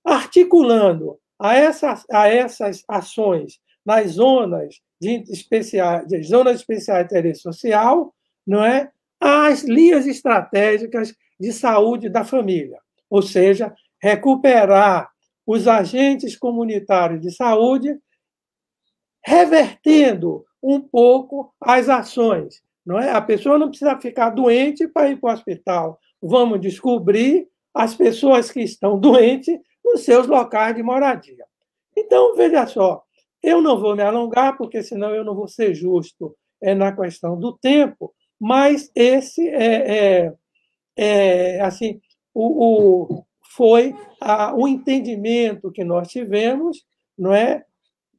Articulando a essas ações nas zonas especiais de interesse social, não é? As linhas estratégicas de saúde da família, ou seja, recuperar os agentes comunitários de saúde, revertendo um pouco as ações. Não é? A pessoa não precisa ficar doente para ir para o hospital. Vamos descobrir as pessoas que estão doentes nos seus locais de moradia. Então, veja só, eu não vou me alongar, porque senão eu não vou ser justo na questão do tempo, mas esse assim, foi o entendimento que nós tivemos, não é?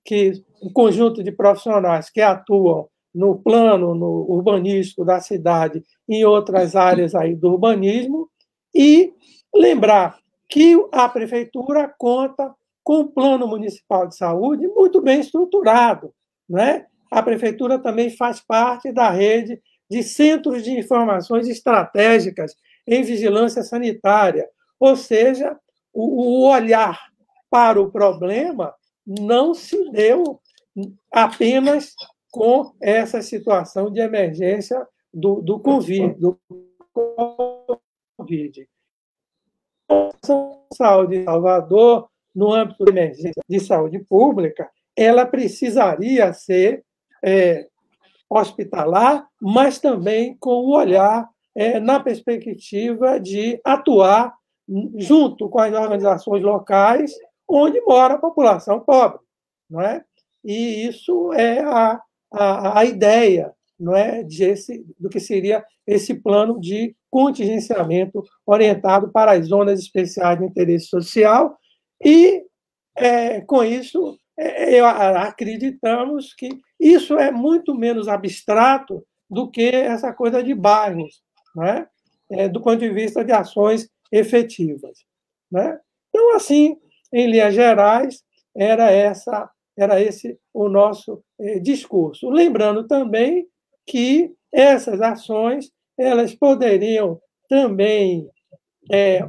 Que o conjunto de profissionais que atuam no plano no urbanístico da cidade e em outras áreas aí do urbanismo, e lembrar que a prefeitura conta com um plano municipal de saúde muito bem estruturado, né? A prefeitura também faz parte da rede de centros de informações estratégicas em vigilância sanitária, ou seja, o olhar para o problema não se deu apenas com essa situação de emergência do Covid. A saúde de Salvador, no âmbito de emergência de saúde pública, ela precisaria ser hospitalar, mas também com o olhar na perspectiva de atuar junto com as organizações locais onde mora a população pobre, não é? E isso é a ideia, não é, do que seria esse plano de contingenciamento orientado para as zonas especiais de interesse social. E, com isso, acreditamos que isso é muito menos abstrato do que essa coisa de bairros, não é? Do ponto de vista de ações efetivas, né? Então, assim, em linhas gerais, era esse o nosso discurso. Lembrando também que essas ações elas poderiam também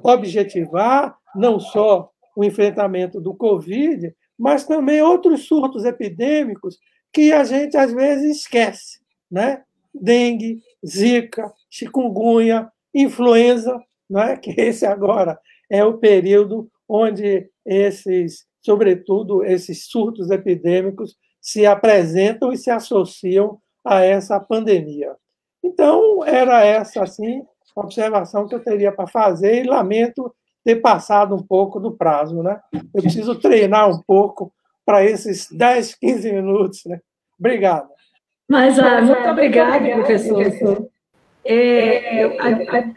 objetivar não só o enfrentamento do Covid, mas também outros surtos epidêmicos que a gente, às vezes, esquece, né? Dengue, zika, chikungunya, influenza, né? Que esse agora é o período onde sobretudo, esses surtos epidêmicos se apresentam e se associam a essa pandemia. Então, era essa, assim, a observação que eu teria para fazer, e lamento ter passado um pouco do prazo, né? Eu preciso treinar um pouco para esses 10, 15 minutos, né? Obrigado. Mas, muito obrigada, professor.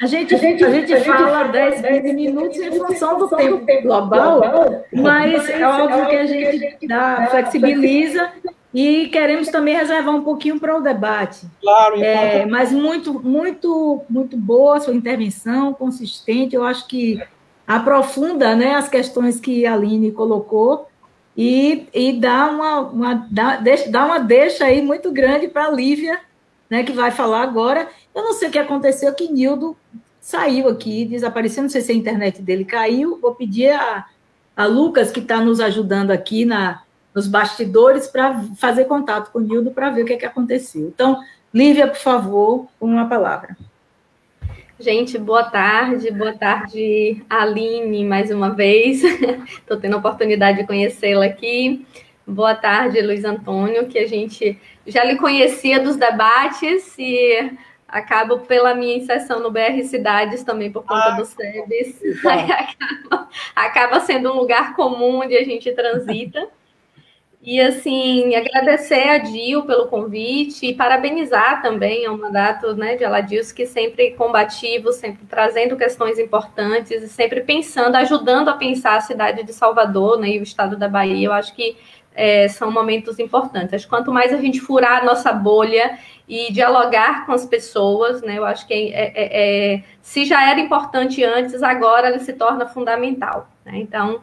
A gente fala 10, 15 minutos em função do tempo global, mas é óbvio que a gente flexibiliza e queremos também reservar um pouquinho para o debate. Claro, mas muito boa a sua intervenção, consistente, eu acho que aprofunda, né, as questões que a Aline colocou e dá uma deixa aí muito grande para a Lívia, né, que vai falar agora. Eu não sei o que aconteceu, que Nildo saiu aqui, desapareceu, não sei se a internet dele caiu, vou pedir a Lucas, que está nos ajudando aqui nos bastidores, para fazer contato com o Nildo para ver o que aconteceu. Então, Lívia, por favor, com uma palavra. Gente, boa tarde, Aline, mais uma vez, estou tendo a oportunidade de conhecê-la aqui. Boa tarde, Luiz Antônio, que a gente já lhe conhecia dos debates e acabo pela minha inserção no BR Cidades também por conta do SEBS, acaba sendo um lugar comum onde a gente transita. E, assim, agradecer a Dil pelo convite e parabenizar também ao mandato, né, de Aladilson, que sempre combativo, sempre trazendo questões importantes e sempre pensando, ajudando a pensar a cidade de Salvador, né, e o estado da Bahia. Eu acho que são momentos importantes. Acho que quanto mais a gente furar a nossa bolha e dialogar com as pessoas, né, eu acho que se já era importante antes, agora ele se torna fundamental, né? Então,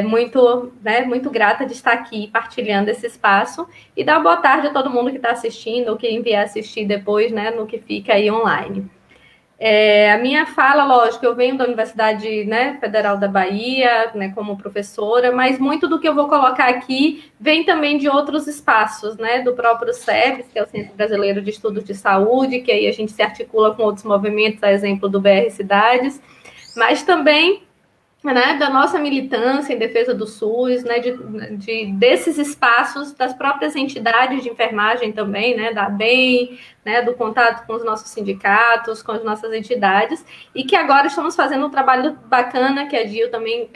muito grata de estar aqui partilhando esse espaço e dar boa tarde a todo mundo que está assistindo ou quem vier assistir depois, né, no que fica aí online. A minha fala, lógico, eu venho da Universidade, né, Federal da Bahia, né, como professora, mas muito do que eu vou colocar aqui vem também de outros espaços, né, do próprio SEBS, que é o Centro Brasileiro de Estudos de Saúde, que aí a gente se articula com outros movimentos, a exemplo do BR Cidades, mas também, né, da nossa militância em defesa do SUS, né, desses espaços, das próprias entidades de enfermagem também, né, da ABEM, né, do contato com os nossos sindicatos, com as nossas entidades, e que agora estamos fazendo um trabalho bacana, que a Dil também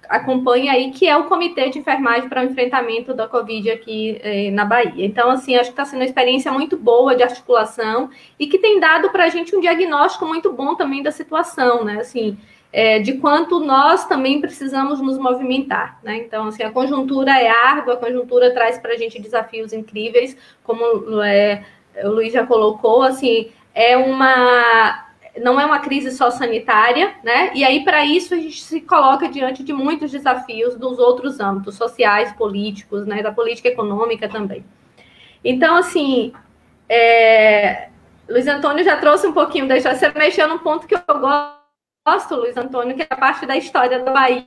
acompanha aí, que é o Comitê de Enfermagem para o Enfrentamento da Covid aqui na Bahia. Então, assim, acho que está sendo uma experiência muito boa de articulação e que tem dado para a gente um diagnóstico muito bom também da situação, né, assim, de quanto nós também precisamos nos movimentar, né? Então, assim, a conjuntura é árdua, a conjuntura traz para a gente desafios incríveis, como o Luiz já colocou, assim, não é uma crise só sanitária, né? E aí, para isso, a gente se coloca diante de muitos desafios dos outros âmbitos, sociais, políticos, né? Da política econômica também. Então, assim, Luiz Antônio já trouxe um pouquinho, você mexeu num ponto que eu gosto, Luiz Antônio, que é a parte da história da Bahia,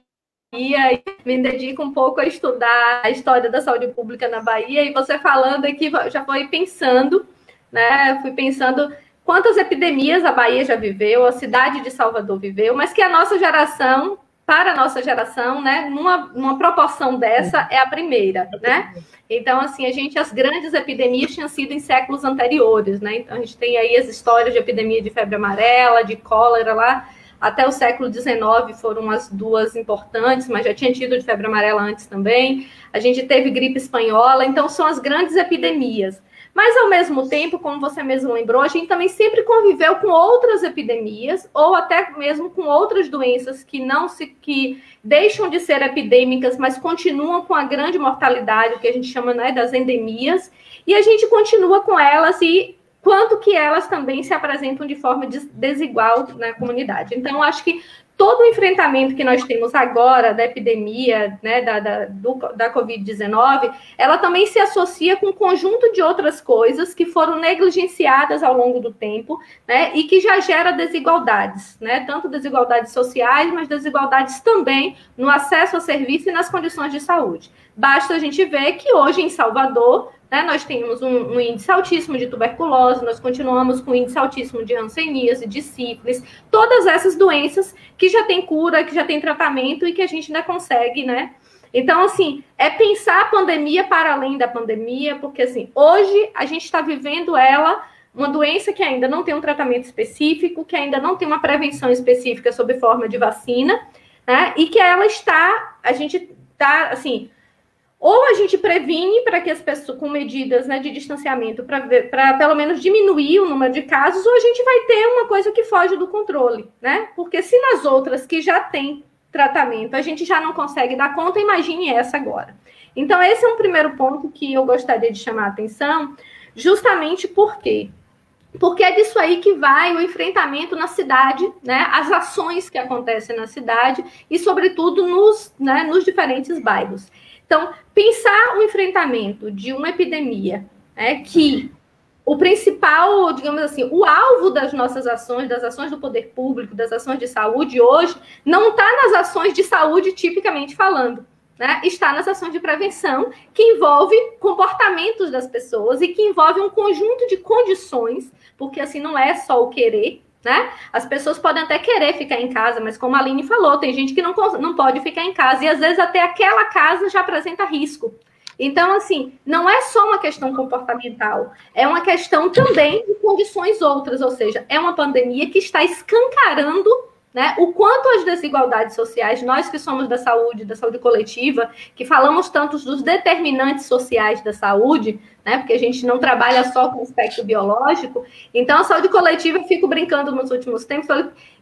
e me dedico um pouco a estudar a história da saúde pública na Bahia, e você falando aqui, já foi pensando, né, fui pensando quantas epidemias a Bahia já viveu, a cidade de Salvador viveu, mas que a nossa geração, para a nossa geração, né, numa proporção dessa, é a primeira, né? Então, assim, as grandes epidemias tinham sido em séculos anteriores, né? Então, a gente tem aí as histórias de epidemia de febre amarela, de cólera lá, até o século XIX foram as duas importantes, mas já tinha tido de febre amarela antes também. A gente teve gripe espanhola, então são as grandes epidemias. Mas, ao mesmo tempo, como você mesmo lembrou, a gente também sempre conviveu com outras epidemias, ou até mesmo com outras doenças que deixam de ser epidêmicas, mas continuam com a grande mortalidade, o que a gente chama, né, das endemias, e a gente continua com elas e quanto que elas também se apresentam de forma desigual na comunidade. Então, acho que todo o enfrentamento que nós temos agora da epidemia, né, da Covid-19, ela também se associa com um conjunto de outras coisas que foram negligenciadas ao longo do tempo, né, e que já gera desigualdades, né, tanto desigualdades sociais, mas desigualdades também no acesso ao serviço e nas condições de saúde. Basta a gente ver que hoje em Salvador, né, nós temos um índice altíssimo de tuberculose, nós continuamos com um índice altíssimo de hanseníase, de sífilis, todas essas doenças que já tem cura, que já tem tratamento e que a gente ainda consegue, né? Então, assim, é pensar a pandemia para além da pandemia, porque, assim, hoje a gente está vivendo uma doença que ainda não tem um tratamento específico, que ainda não tem uma prevenção específica sob forma de vacina, né? E que a gente está, assim, ou a gente previne para que as pessoas, com medidas, né, de distanciamento, para pelo menos diminuir o número de casos, ou a gente vai ter uma coisa que foge do controle, né? Porque se nas outras que já tem tratamento a gente já não consegue dar conta, imagine essa agora. Então, esse é um primeiro ponto que eu gostaria de chamar a atenção, justamente porque é disso aí que vai o enfrentamento na cidade, né, as ações que acontecem na cidade e, sobretudo, nos diferentes bairros. Então, pensar o enfrentamento de uma epidemia, né, que o principal, digamos assim, o alvo das nossas ações, das ações do poder público, das ações de saúde hoje, não está nas ações de saúde tipicamente falando, né? Está nas ações de prevenção, que envolve comportamentos das pessoas e que envolve um conjunto de condições, porque assim não é só o querer, né? As pessoas podem até querer ficar em casa, mas como a Aline falou, tem gente que não pode ficar em casa, e às vezes até aquela casa já apresenta risco. Então, assim, não é só uma questão comportamental, é uma questão também de condições outras, ou seja, é uma pandemia que está escancarando, né, o quanto as desigualdades sociais, nós que somos da saúde coletiva, que falamos tanto dos determinantes sociais da saúde, né, porque a gente não trabalha só com o aspecto biológico, então a saúde coletiva, eu fico brincando nos últimos tempos,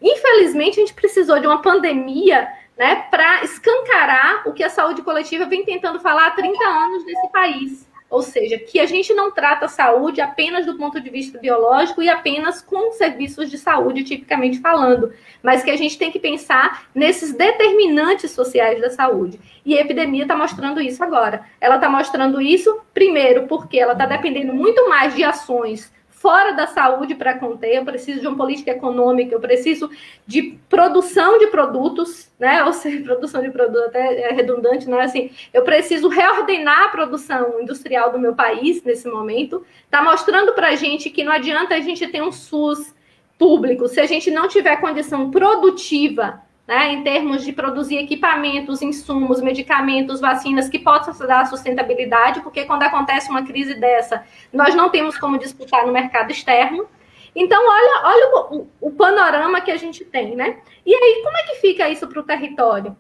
infelizmente a gente precisou de uma pandemia, né, para escancarar o que a saúde coletiva vem tentando falar há 30 anos nesse país. Ou seja, que a gente não trata a saúde apenas do ponto de vista biológico e apenas com serviços de saúde, tipicamente falando, mas que a gente tem que pensar nesses determinantes sociais da saúde. E a epidemia está mostrando isso agora. Ela está mostrando isso, primeiro, porque ela está dependendo muito mais de ações fora da saúde para conter, eu preciso de uma política econômica, eu preciso de produção de produtos, né? Ou seja, produção de produtos até é redundante, não é assim, eu preciso reordenar a produção industrial do meu país nesse momento, está mostrando para a gente que não adianta a gente ter um SUS público se a gente não tiver condição produtiva, né, em termos de produzir equipamentos, insumos, medicamentos, vacinas que possam dar sustentabilidade, porque quando acontece uma crise dessa, nós não temos como disputar no mercado externo. Então, olha o panorama que a gente tem, né? E aí, como é que fica isso para o território?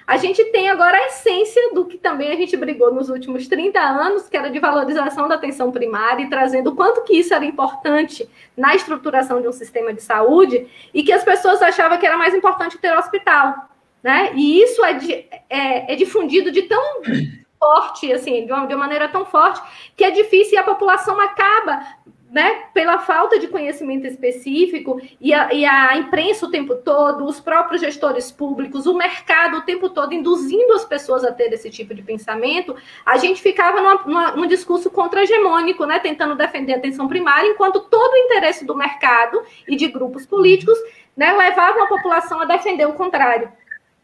A gente tem agora a essência do que também a gente brigou nos últimos 30 anos, que era de valorização da atenção primária e trazendo o quanto que isso era importante na estruturação de um sistema de saúde e que as pessoas achavam que era mais importante ter hospital, né? E isso é difundido de tão forte, assim, de uma maneira tão forte, que é difícil e a população acaba, né, pela falta de conhecimento específico e a imprensa o tempo todo, os próprios gestores públicos, o mercado o tempo todo induzindo as pessoas a ter esse tipo de pensamento, a gente ficava num discurso contra-hegemônico, né, tentando defender a atenção primária, enquanto todo o interesse do mercado e de grupos políticos, né, levavam a população a defender o contrário.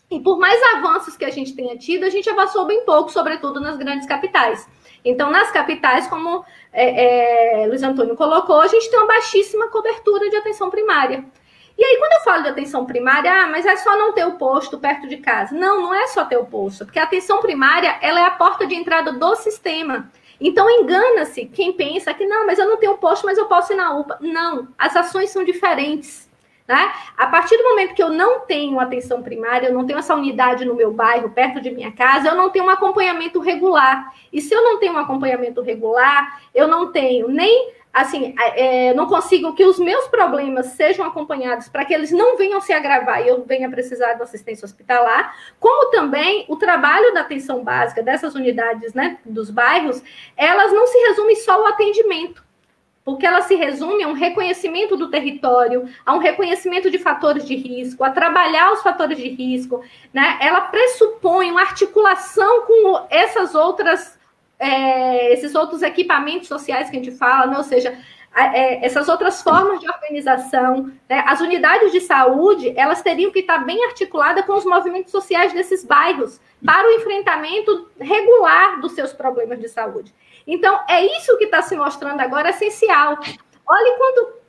E por mais avanços que a gente tenha tido, a gente avançou bem pouco, sobretudo nas grandes capitais. Então, nas capitais, como Luiz Antônio colocou, a gente tem uma baixíssima cobertura de atenção primária. E aí, quando eu falo de atenção primária, mas é só não ter o posto perto de casa. Não, não é só ter o posto, porque a atenção primária, ela é a porta de entrada do sistema. Então, engana-se quem pensa que, não, mas eu não tenho posto, mas eu posso ir na UPA. Não, as ações são diferentes. Né? A partir do momento que eu não tenho atenção primária, eu não tenho essa unidade no meu bairro, perto de minha casa, eu não tenho um acompanhamento regular. E se eu não tenho um acompanhamento regular, eu não tenho nem, assim, não consigo que os meus problemas sejam acompanhados para que eles não venham se agravar e eu venha precisar de assistência hospitalar, como também o trabalho da atenção básica dessas unidades, né, dos bairros, elas não se resumem só ao atendimento, porque ela se resume a um reconhecimento do território, a um reconhecimento de fatores de risco, a trabalhar os fatores de risco, né? Ela pressupõe uma articulação com esses outros equipamentos sociais que a gente fala, né? Ou seja, essas outras formas de organização, né? As unidades de saúde, elas teriam que estar bem articuladas com os movimentos sociais desses bairros, para o enfrentamento regular dos seus problemas de saúde. Então, é isso que está se mostrando agora essencial. Olhe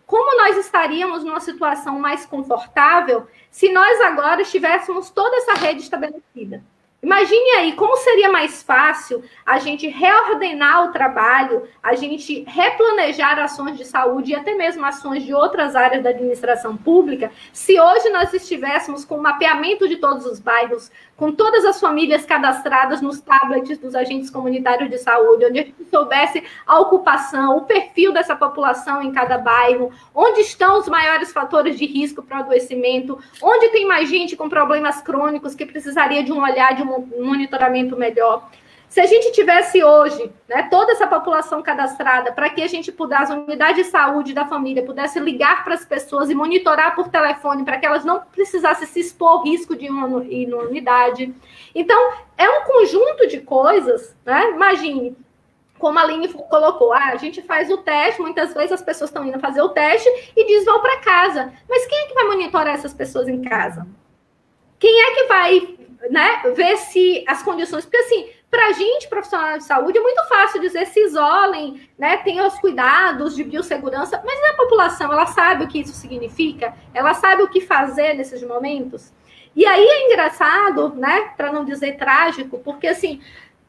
como nós estaríamos numa situação mais confortável se nós agora tivéssemos toda essa rede estabelecida. Imagine aí como seria mais fácil a gente reordenar o trabalho, a gente replanejar ações de saúde e até mesmo ações de outras áreas da administração pública, se hoje nós estivéssemos com o mapeamento de todos os bairros, com todas as famílias cadastradas nos tablets dos agentes comunitários de saúde, onde a gente soubesse a ocupação, o perfil dessa população em cada bairro, onde estão os maiores fatores de risco para o adoecimento, onde tem mais gente com problemas crônicos que precisaria de um olhar, de um monitoramento melhor. Se a gente tivesse hoje, né, toda essa população cadastrada, para que a gente pudesse, a unidade de saúde da família pudesse ligar para as pessoas e monitorar por telefone, para que elas não precisassem se expor ao risco de ir numa unidade. Então, é um conjunto de coisas, né? Imagine, como a Aline colocou, a gente faz o teste, muitas vezes as pessoas estão indo fazer o teste e diz, vão para casa. Mas quem é que vai monitorar essas pessoas em casa? Quem é que vai, né, ver se as condições... Porque, assim, para a gente, profissional de saúde, é muito fácil dizer se isolem, né, tenham os cuidados de biossegurança, mas a população, ela sabe o que isso significa? Ela sabe o que fazer nesses momentos? E aí é engraçado, né, para não dizer trágico, porque, assim,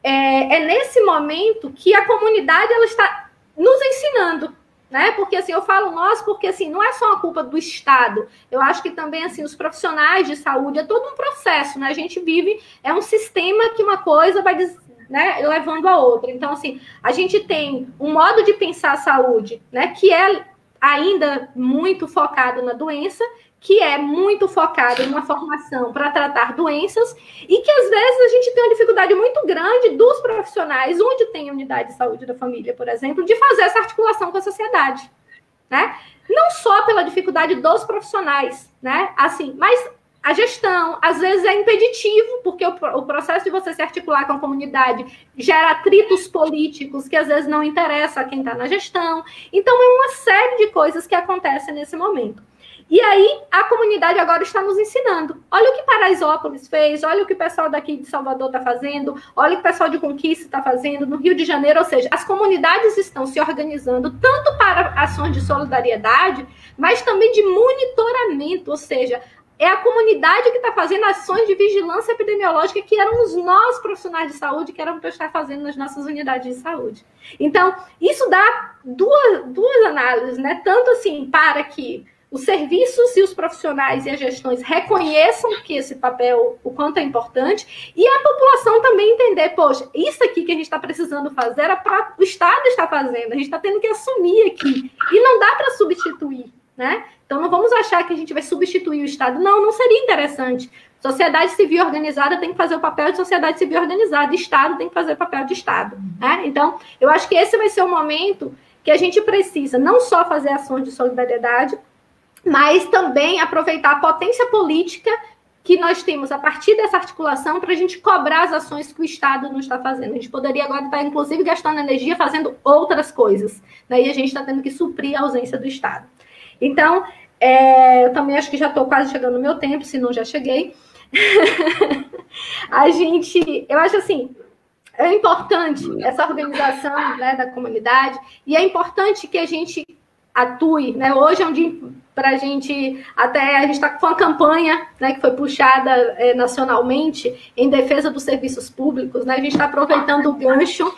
é nesse momento que a comunidade ela está nos ensinando, né? Porque, assim, eu falo nós porque, assim, não é só a culpa do Estado. Eu acho que também, assim, os profissionais de saúde, é todo um processo, né? A gente vive, é um sistema que uma coisa vai, né, levando a outra. Então, assim, a gente tem um modo de pensar a saúde, né, que é ainda muito focado na doença, que é muito focado numa formação para tratar doenças e que, às vezes, a gente tem uma dificuldade muito grande dos profissionais, onde tem unidade de saúde da família, por exemplo, de fazer essa articulação com a sociedade, né? Não só pela dificuldade dos profissionais, né? Assim, mas a gestão, às vezes, é impeditivo, porque o processo de você se articular com a comunidade gera atritos políticos que, às vezes, não interessa a quem está na gestão. Então, é uma série de coisas que acontecem nesse momento. E aí, a comunidade agora está nos ensinando. Olha o que Paraisópolis fez, olha o que o pessoal daqui de Salvador está fazendo, olha o que o pessoal de Conquista está fazendo, no Rio de Janeiro, ou seja, as comunidades estão se organizando tanto para ações de solidariedade, mas também de monitoramento, ou seja, é a comunidade que está fazendo ações de vigilância epidemiológica que éramos nós, profissionais de saúde, que éramos para estar fazendo nas nossas unidades de saúde. Então, isso dá duas análises, né? Tanto assim, para que os serviços e os profissionais e as gestões reconheçam que esse papel, o quanto é importante, e a população também entender, poxa, isso aqui que a gente está precisando fazer era para o Estado estar fazendo, a gente está tendo que assumir aqui, e não dá para substituir, né? Então não vamos achar que a gente vai substituir o Estado, não seria interessante. Sociedade civil organizada tem que fazer o papel de sociedade civil organizada, Estado tem que fazer o papel de Estado, né? Então, eu acho que esse vai ser o momento que a gente precisa não só fazer ações de solidariedade, mas também aproveitar a potência política que nós temos a partir dessa articulação para a gente cobrar as ações que o Estado não está fazendo. A gente poderia agora estar, inclusive, gastando energia fazendo outras coisas, né? E a gente está tendo que suprir a ausência do Estado. Então, eu também acho que já estou quase chegando no meu tempo, se não já cheguei. Eu acho assim, é importante essa organização, né, da comunidade, e é importante que a gente atue, né? Hoje é um dia para a gente está com uma campanha, né, que foi puxada nacionalmente em defesa dos serviços públicos, né? A gente está aproveitando o gancho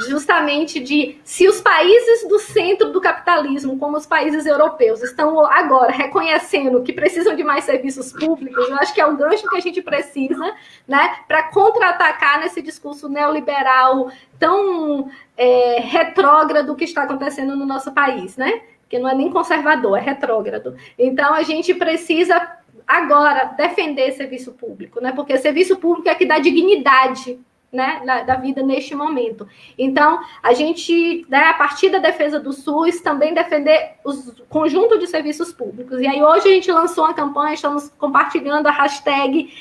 justamente de se os países do centro do capitalismo, como os países europeus, estão agora reconhecendo que precisam de mais serviços públicos, eu acho que é o gancho que a gente precisa, né, para contra-atacar nesse discurso neoliberal tão retrógrado que está acontecendo no nosso país, né? Porque não é nem conservador, é retrógrado. Então, a gente precisa, agora, defender serviço público, né? Porque serviço público é que dá dignidade, né, da vida neste momento. Então, a gente, né, a partir da defesa do SUS, também defender o conjunto de serviços públicos. E aí, hoje, a gente lançou uma campanha, estamos compartilhando a hashtag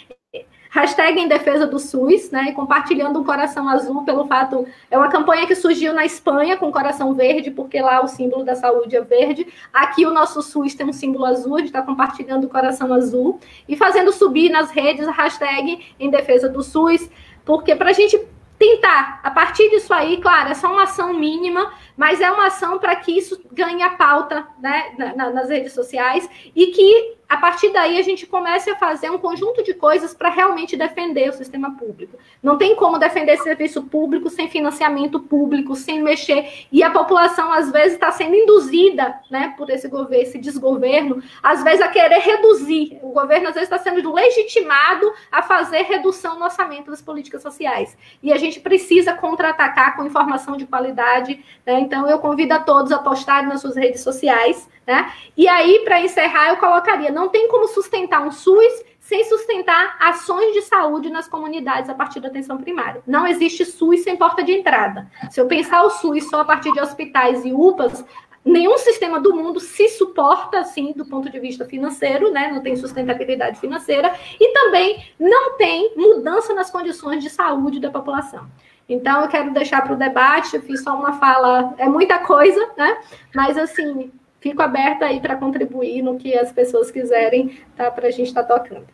em defesa do SUS, né, e compartilhando um coração azul pelo fato... É uma campanha que surgiu na Espanha com coração verde, porque lá o símbolo da saúde é verde. Aqui o nosso SUS tem um símbolo azul, a gente está compartilhando o coração azul e fazendo subir nas redes a hashtag em defesa do SUS, porque para a gente tentar, a partir disso aí, claro, é só uma ação mínima, mas é uma ação para que isso ganhe a pauta, né, nas redes sociais e que a partir daí a gente começa a fazer um conjunto de coisas para realmente defender o sistema público. Não tem como defender serviço público sem financiamento público, sem mexer, e a população às vezes está sendo induzida, né, por esse governo, esse desgoverno, às vezes a querer reduzir. O governo às vezes está sendo legitimado a fazer redução no orçamento das políticas sociais. E a gente precisa contra-atacar com informação de qualidade, né? Então eu convido a todos a postarem nas suas redes sociais, né? E aí, para encerrar, eu colocaria, não tem como sustentar um SUS sem sustentar ações de saúde nas comunidades a partir da atenção primária. Não existe SUS sem porta de entrada. Se eu pensar o SUS só a partir de hospitais e UPAs, nenhum sistema do mundo se suporta, assim, do ponto de vista financeiro, né? Não tem sustentabilidade financeira, e também não tem mudança nas condições de saúde da população. Então, eu quero deixar para o debate, eu fiz só uma fala, é muita coisa, né? Mas, assim, fico aberta aí para contribuir no que as pessoas quiserem, tá? Para a gente estar tocando.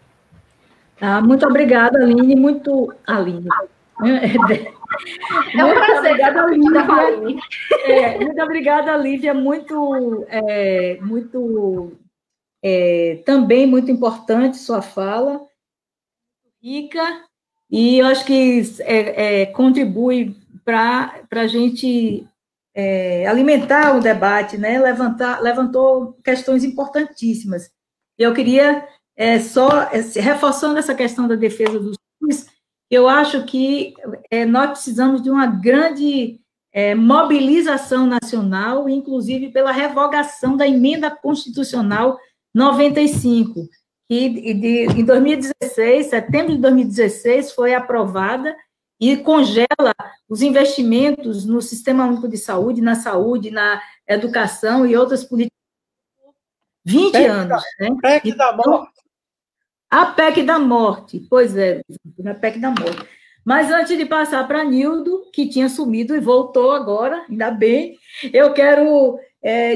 Muito obrigada, Aline. Aline. É um prazer estar com a Aline. Muito obrigada, Lívia. Também muito importante sua fala, rica, e eu acho que contribui para a gente alimentar o debate, né? Levantou questões importantíssimas. Eu queria reforçando essa questão da defesa do SUS, eu acho que nós precisamos de uma grande mobilização nacional, inclusive pela revogação da emenda constitucional 95, que em 2016, setembro de 2016, foi aprovada e congela os investimentos no Sistema Único de Saúde, na educação e outras políticas por 20 anos. Né? PEC da morte. A PEC da morte, pois é, a PEC da morte. Mas antes de passar para Nildo, que tinha sumido e voltou agora, ainda bem, eu quero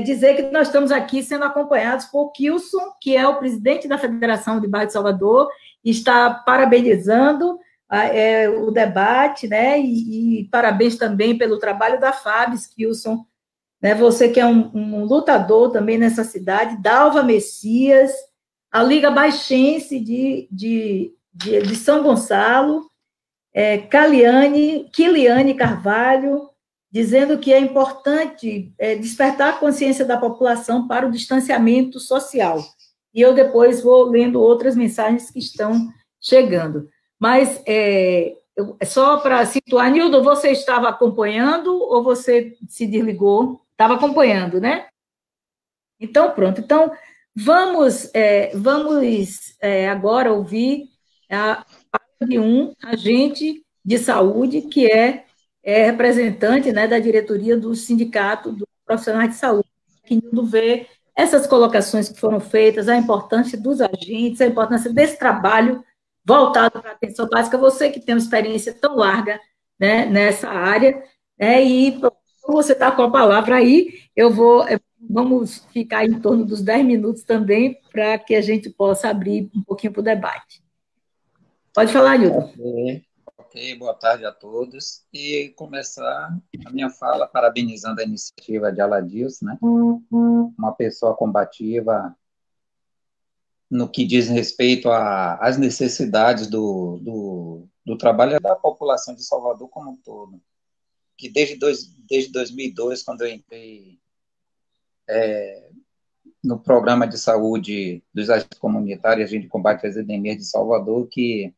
dizer que nós estamos aqui sendo acompanhados por Kilson, que é o presidente da Federação de Bairro de Salvador, e está parabenizando o debate, né? E parabéns também pelo trabalho da FABES, Kilson, né? Você que é um lutador também nessa cidade, Dalva Messias, a Liga Baixense de São Gonçalo, Kiliane Carvalho, dizendo que é importante despertar a consciência da população para o distanciamento social. E eu depois vou lendo outras mensagens que estão chegando. Mas, só para situar, Nildo, você estava acompanhando ou você se desligou? Estava acompanhando, né? Então, pronto. Então, vamos agora ouvir a de um agente de saúde que é representante, né, da diretoria do Sindicato dos Profissionais de Saúde, que Nildo vê essas colocações que foram feitas, a importância dos agentes, a importância desse trabalho voltado para a atenção básica, você que tem uma experiência tão larga, né, nessa área, né, e você está com a palavra aí, vamos ficar em torno dos 10 minutos também, para que a gente possa abrir um pouquinho para o debate. Pode falar, Nildo. Ok, boa tarde a todos. E começar a minha fala parabenizando a iniciativa de Aladilson, né? Uma pessoa combativa no que diz respeito às necessidades do trabalho da população de Salvador como um todo. Que desde 2002, quando eu entrei no programa de saúde dos agentes comunitários, a gente combate as endemias de Salvador, que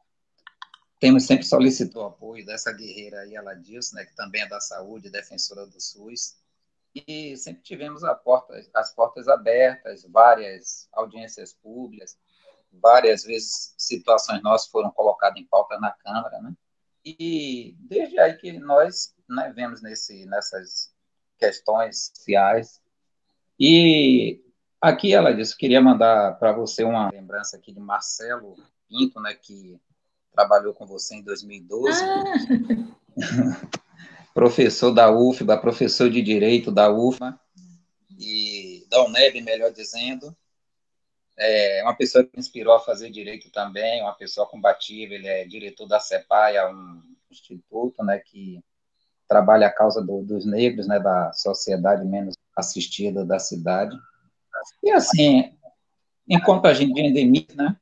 temos sempre solicitou apoio dessa guerreira aí, Aladilson, né, que também é da saúde, defensora do SUS, e sempre tivemos as portas abertas, várias audiências públicas, várias vezes situações nossas foram colocadas em pauta na Câmara, né? E desde aí que nós, né, vemos nessas questões sociais. E aqui, ela disse, eu queria mandar para você uma lembrança aqui de Marcelo Pinto, né, que trabalhou com você em 2012, professor da UFBA, professor de Direito da UFBA, e da UNEB, melhor dizendo, uma pessoa que me inspirou a fazer Direito também, uma pessoa combativa, ele é diretor da CEPAI, um instituto, né, que trabalha a causa dos negros, né, da sociedade menos assistida da cidade. E assim, enquanto agente de endemia, né,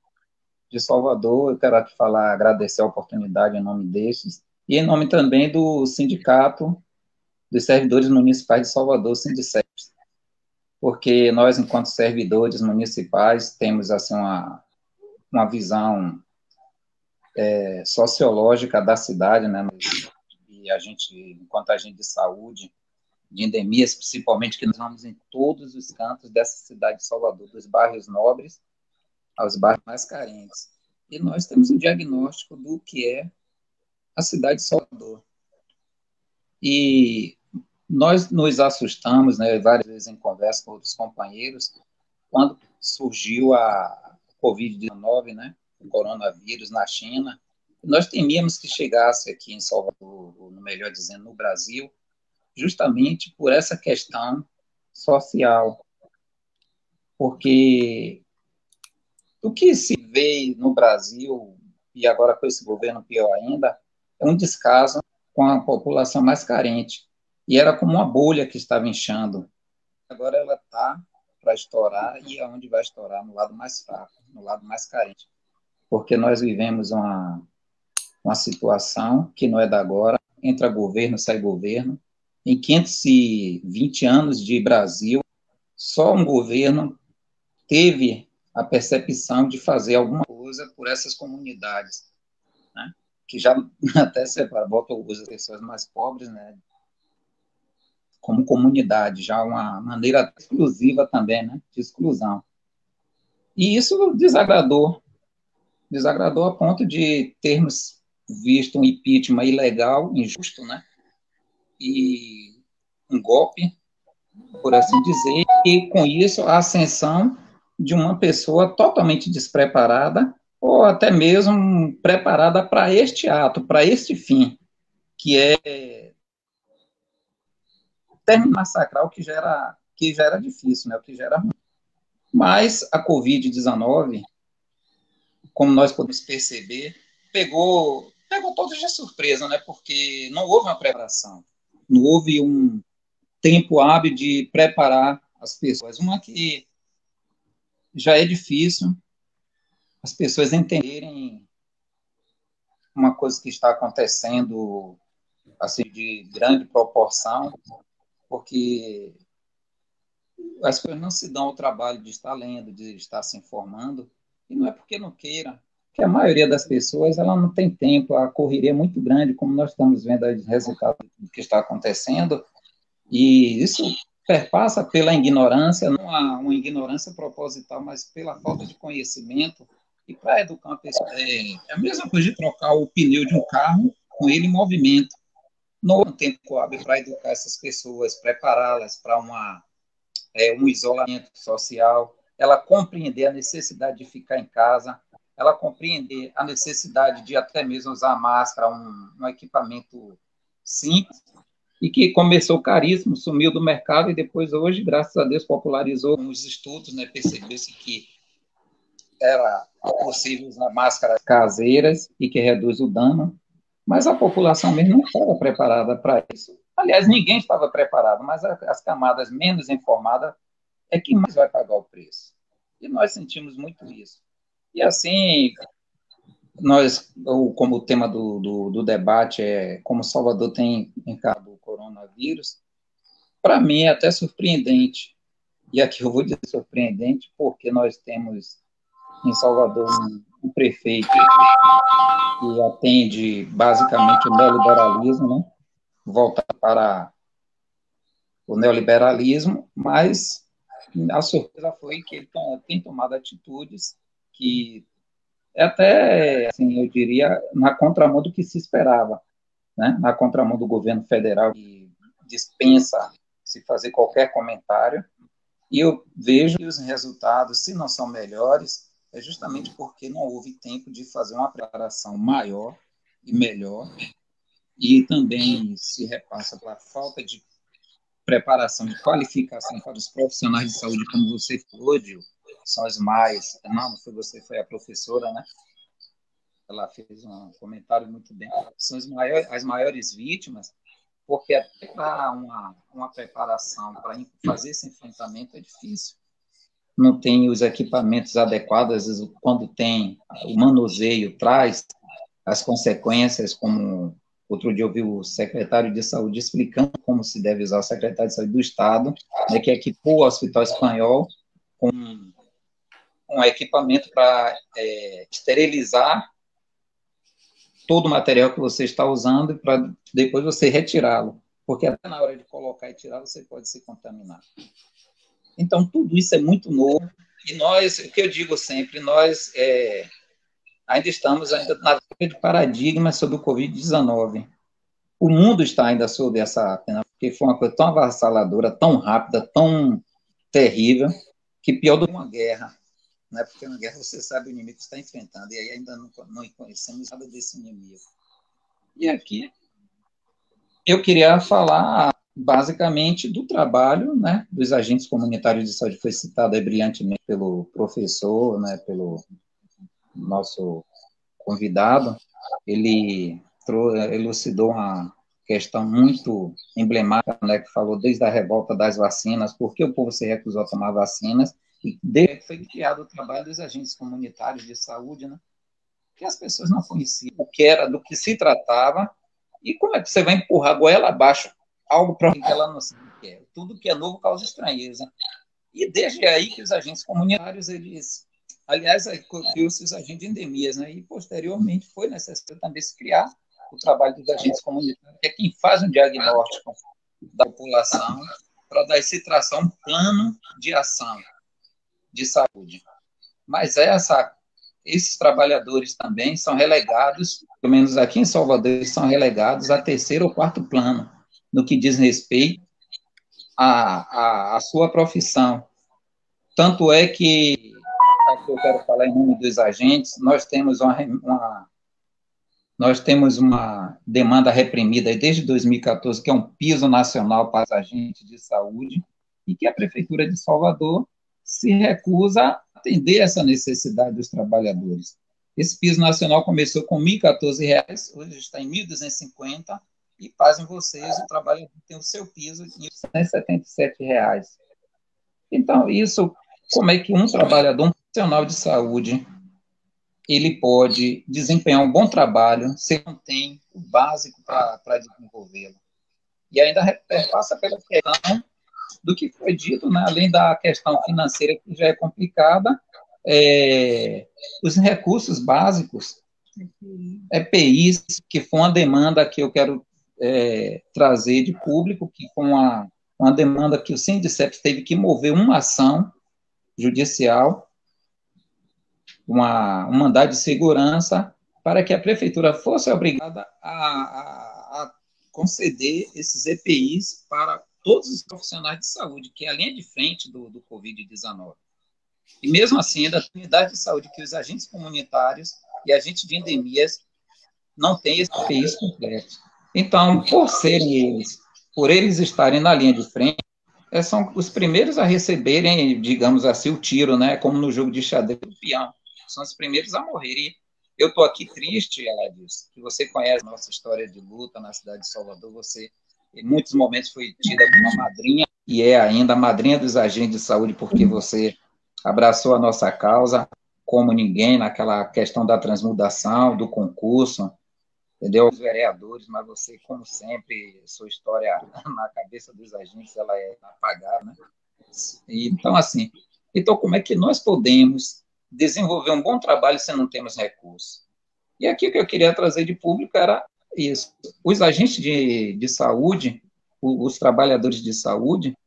de Salvador, eu quero aqui agradecer a oportunidade em nome destes, e em nome também do Sindicato dos Servidores Municipais de Salvador, Sindiceps, porque nós, enquanto servidores municipais, temos assim uma visão sociológica da cidade, né, e a gente, enquanto agente de saúde, de endemias, principalmente, que nós vamos em todos os cantos dessa cidade de Salvador, dos bairros nobres aos bairros mais carentes. E nós temos um diagnóstico do que é a cidade de Salvador. E nós nos assustamos, né, várias vezes em conversa com outros companheiros, quando surgiu a Covid-19, né, o coronavírus na China. Nós temíamos que chegasse aqui em Salvador, ou melhor dizendo, no Brasil, justamente por essa questão social. Porque o que se vê no Brasil, e agora com esse governo pior ainda, é um descaso com a população mais carente. E era como uma bolha que estava inchando. Agora ela está para estourar, e aonde vai estourar? No lado mais fraco, no lado mais carente. Porque nós vivemos uma situação que não é da agora, entra governo, sai governo. Em 520 anos de Brasil, só um governo teve a percepção de fazer alguma coisa por essas comunidades, né? Que já até separa, bota as pessoas mais pobres, né, como comunidade, já uma maneira exclusiva também, né, de exclusão. E isso desagradou a ponto de termos visto um impeachment ilegal, injusto, né, e um golpe, por assim dizer, e com isso a ascensão de uma pessoa totalmente despreparada, ou até mesmo preparada para este ato, para este fim, que é massacrar o que já era difícil, né, o que já era ruim. Mas a Covid-19, como nós podemos perceber, pegou todos de surpresa, né, porque não houve uma preparação, não houve um tempo hábil de preparar as pessoas. Uma que já é difícil as pessoas entenderem uma coisa que está acontecendo assim de grande proporção, porque as pessoas não se dão o trabalho de estar lendo, de estar se informando, e não é porque não queira, porque a maioria das pessoas ela não tem tempo, a correria é muito grande, como nós estamos vendo os resultados do que está acontecendo, e isso perpassa pela ignorância, não uma ignorância proposital, mas pela falta de conhecimento. E para educar uma pessoa, é a mesma coisa de trocar o pneu de um carro com ele em movimento. Não há um tempo hábil para educar essas pessoas, prepará-las para um isolamento social, ela compreender a necessidade de ficar em casa, ela compreender a necessidade de até mesmo usar máscara, um equipamento simples, e que começou caríssimo, sumiu do mercado, e depois hoje, graças a Deus, popularizou os estudos, né, percebeu-se que era possível usar máscaras caseiras e que reduz o dano, mas a população mesmo não estava preparada para isso. Aliás, ninguém estava preparado, mas as camadas menos informadas é quem mais vai pagar o preço. E nós sentimos muito isso. E assim, nós, como o tema do debate é como Salvador tem encarado o coronavírus, para mim é até surpreendente. E aqui eu vou dizer surpreendente porque nós temos em Salvador um prefeito que atende basicamente o neoliberalismo, né? Voltado para o neoliberalismo, mas a surpresa foi que ele tem tomado atitudes que é até, assim, eu diria, na contramão do que se esperava, né? Na contramão do governo federal, que dispensa se fazer qualquer comentário, e eu vejo que os resultados, se não são melhores, é justamente porque não houve tempo de fazer uma preparação maior e melhor, e também se repassa pela falta de preparação, de qualificação para os profissionais de saúde, como você falou, Gil, são os mais... Não foi você, foi a professora, né? Ela fez um comentário muito bem. São as maiores vítimas, porque até para uma preparação para fazer esse enfrentamento é difícil. não tem os equipamentos adequados, às vezes, quando tem o manuseio, traz as consequências, como outro dia eu vi o secretário de Saúde explicando como se deve usar o secretário de Saúde do Estado, né, que equipou o Hospital Espanhol com um equipamento para esterilizar todo o material que você está usando para depois você retirá-lo, porque até na hora de colocar e tirar você pode se contaminar. Então, tudo isso é muito novo, e nós, o que eu digo sempre, nós ainda estamos na de paradigma sobre o Covid-19. O mundo está ainda sob essa, porque foi uma coisa tão avassaladora, tão rápida, tão terrível, que pior do que uma guerra, né? Porque na guerra você sabe o inimigo que está enfrentando, e aí ainda não conhecemos nada desse inimigo. E aqui eu queria falar basicamente do trabalho, né, dos agentes comunitários de saúde, foi citado aí brilhantemente pelo professor, né, pelo nosso convidado. Ele elucidou uma questão muito emblemática, né, que falou desde a revolta das vacinas, por que o povo se recusou a tomar vacinas, e desde que foi criado o trabalho dos agentes comunitários de saúde, né, que as pessoas não conheciam o que era, do que se tratava, e como é que você vai empurrar a goela abaixo algo para que ela não sabe o que é? Tudo que é novo causa estranheza. E desde aí que os agentes comunitários, eles... Aliás, criou-se os agentes de endemias, né? E posteriormente foi necessário também se criar o trabalho dos agentes comunitários, que é quem faz um diagnóstico da população para dar esse tração, um plano de ação de saúde. Mas esses trabalhadores também são relegados, pelo menos aqui em Salvador, eles são relegados a terceiro ou quarto plano, no que diz respeito à sua profissão. Tanto é que, aqui eu quero falar em nome dos agentes, nós temos uma demanda reprimida desde 2014, que é um piso nacional para os agentes de saúde, e que a Prefeitura de Salvador se recusa a atender essa necessidade dos trabalhadores. Esse piso nacional começou com R$ 1.014, hoje está em R$ 1.250, e pasmem vocês, o trabalhador tem o seu piso em R$ 177. Então, isso, como é que um trabalhador, um profissional de saúde, ele pode desempenhar um bom trabalho se não tem o básico para desenvolvê-lo? E ainda passa pela questão do que foi dito, né? Além da questão financeira, que já é complicada, os recursos básicos, EPIs, que foi uma demanda que eu quero trazer de público, que foi uma demanda que o Sindiceps teve que mover uma ação judicial, um mandado de segurança, para que a prefeitura fosse obrigada a conceder esses EPIs para todos os profissionais de saúde, que é a linha de frente do Covid-19. E mesmo assim, ainda a unidade de saúde, que os agentes comunitários e agentes de endemias não têm esses EPIs completos. Então, por eles estarem na linha de frente, são os primeiros a receberem, digamos assim, o tiro, né? Como no jogo de xadrez do peão. São os primeiros a morrer. E eu estou aqui triste, Aladis, que você conhece a nossa história de luta na cidade de Salvador. Você, em muitos momentos, foi tida como uma madrinha, e é ainda a madrinha dos agentes de saúde, porque você abraçou a nossa causa como ninguém naquela questão da transmudação, do concurso, entendeu? Os vereadores, mas você, como sempre, sua história na cabeça dos agentes, ela é apagada, né? Então, assim, como é que nós podemos desenvolver um bom trabalho se não temos recursos? E aqui o que eu queria trazer de público era isso. Os agentes de saúde, os trabalhadores de saúde,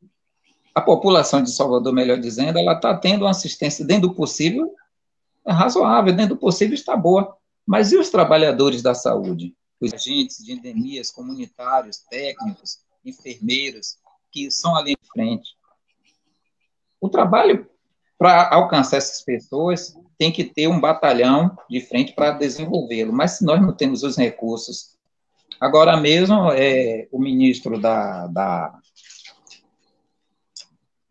a população de Salvador, melhor dizendo, ela está tendo uma assistência dentro do possível, razoável, dentro do possível está boa. Mas e os trabalhadores da saúde? Os agentes de endemias, comunitários, técnicos, enfermeiros, que são ali em frente. O trabalho para alcançar essas pessoas tem que ter um batalhão de frente para desenvolvê-lo, mas se nós não temos os recursos, agora mesmo o ministro da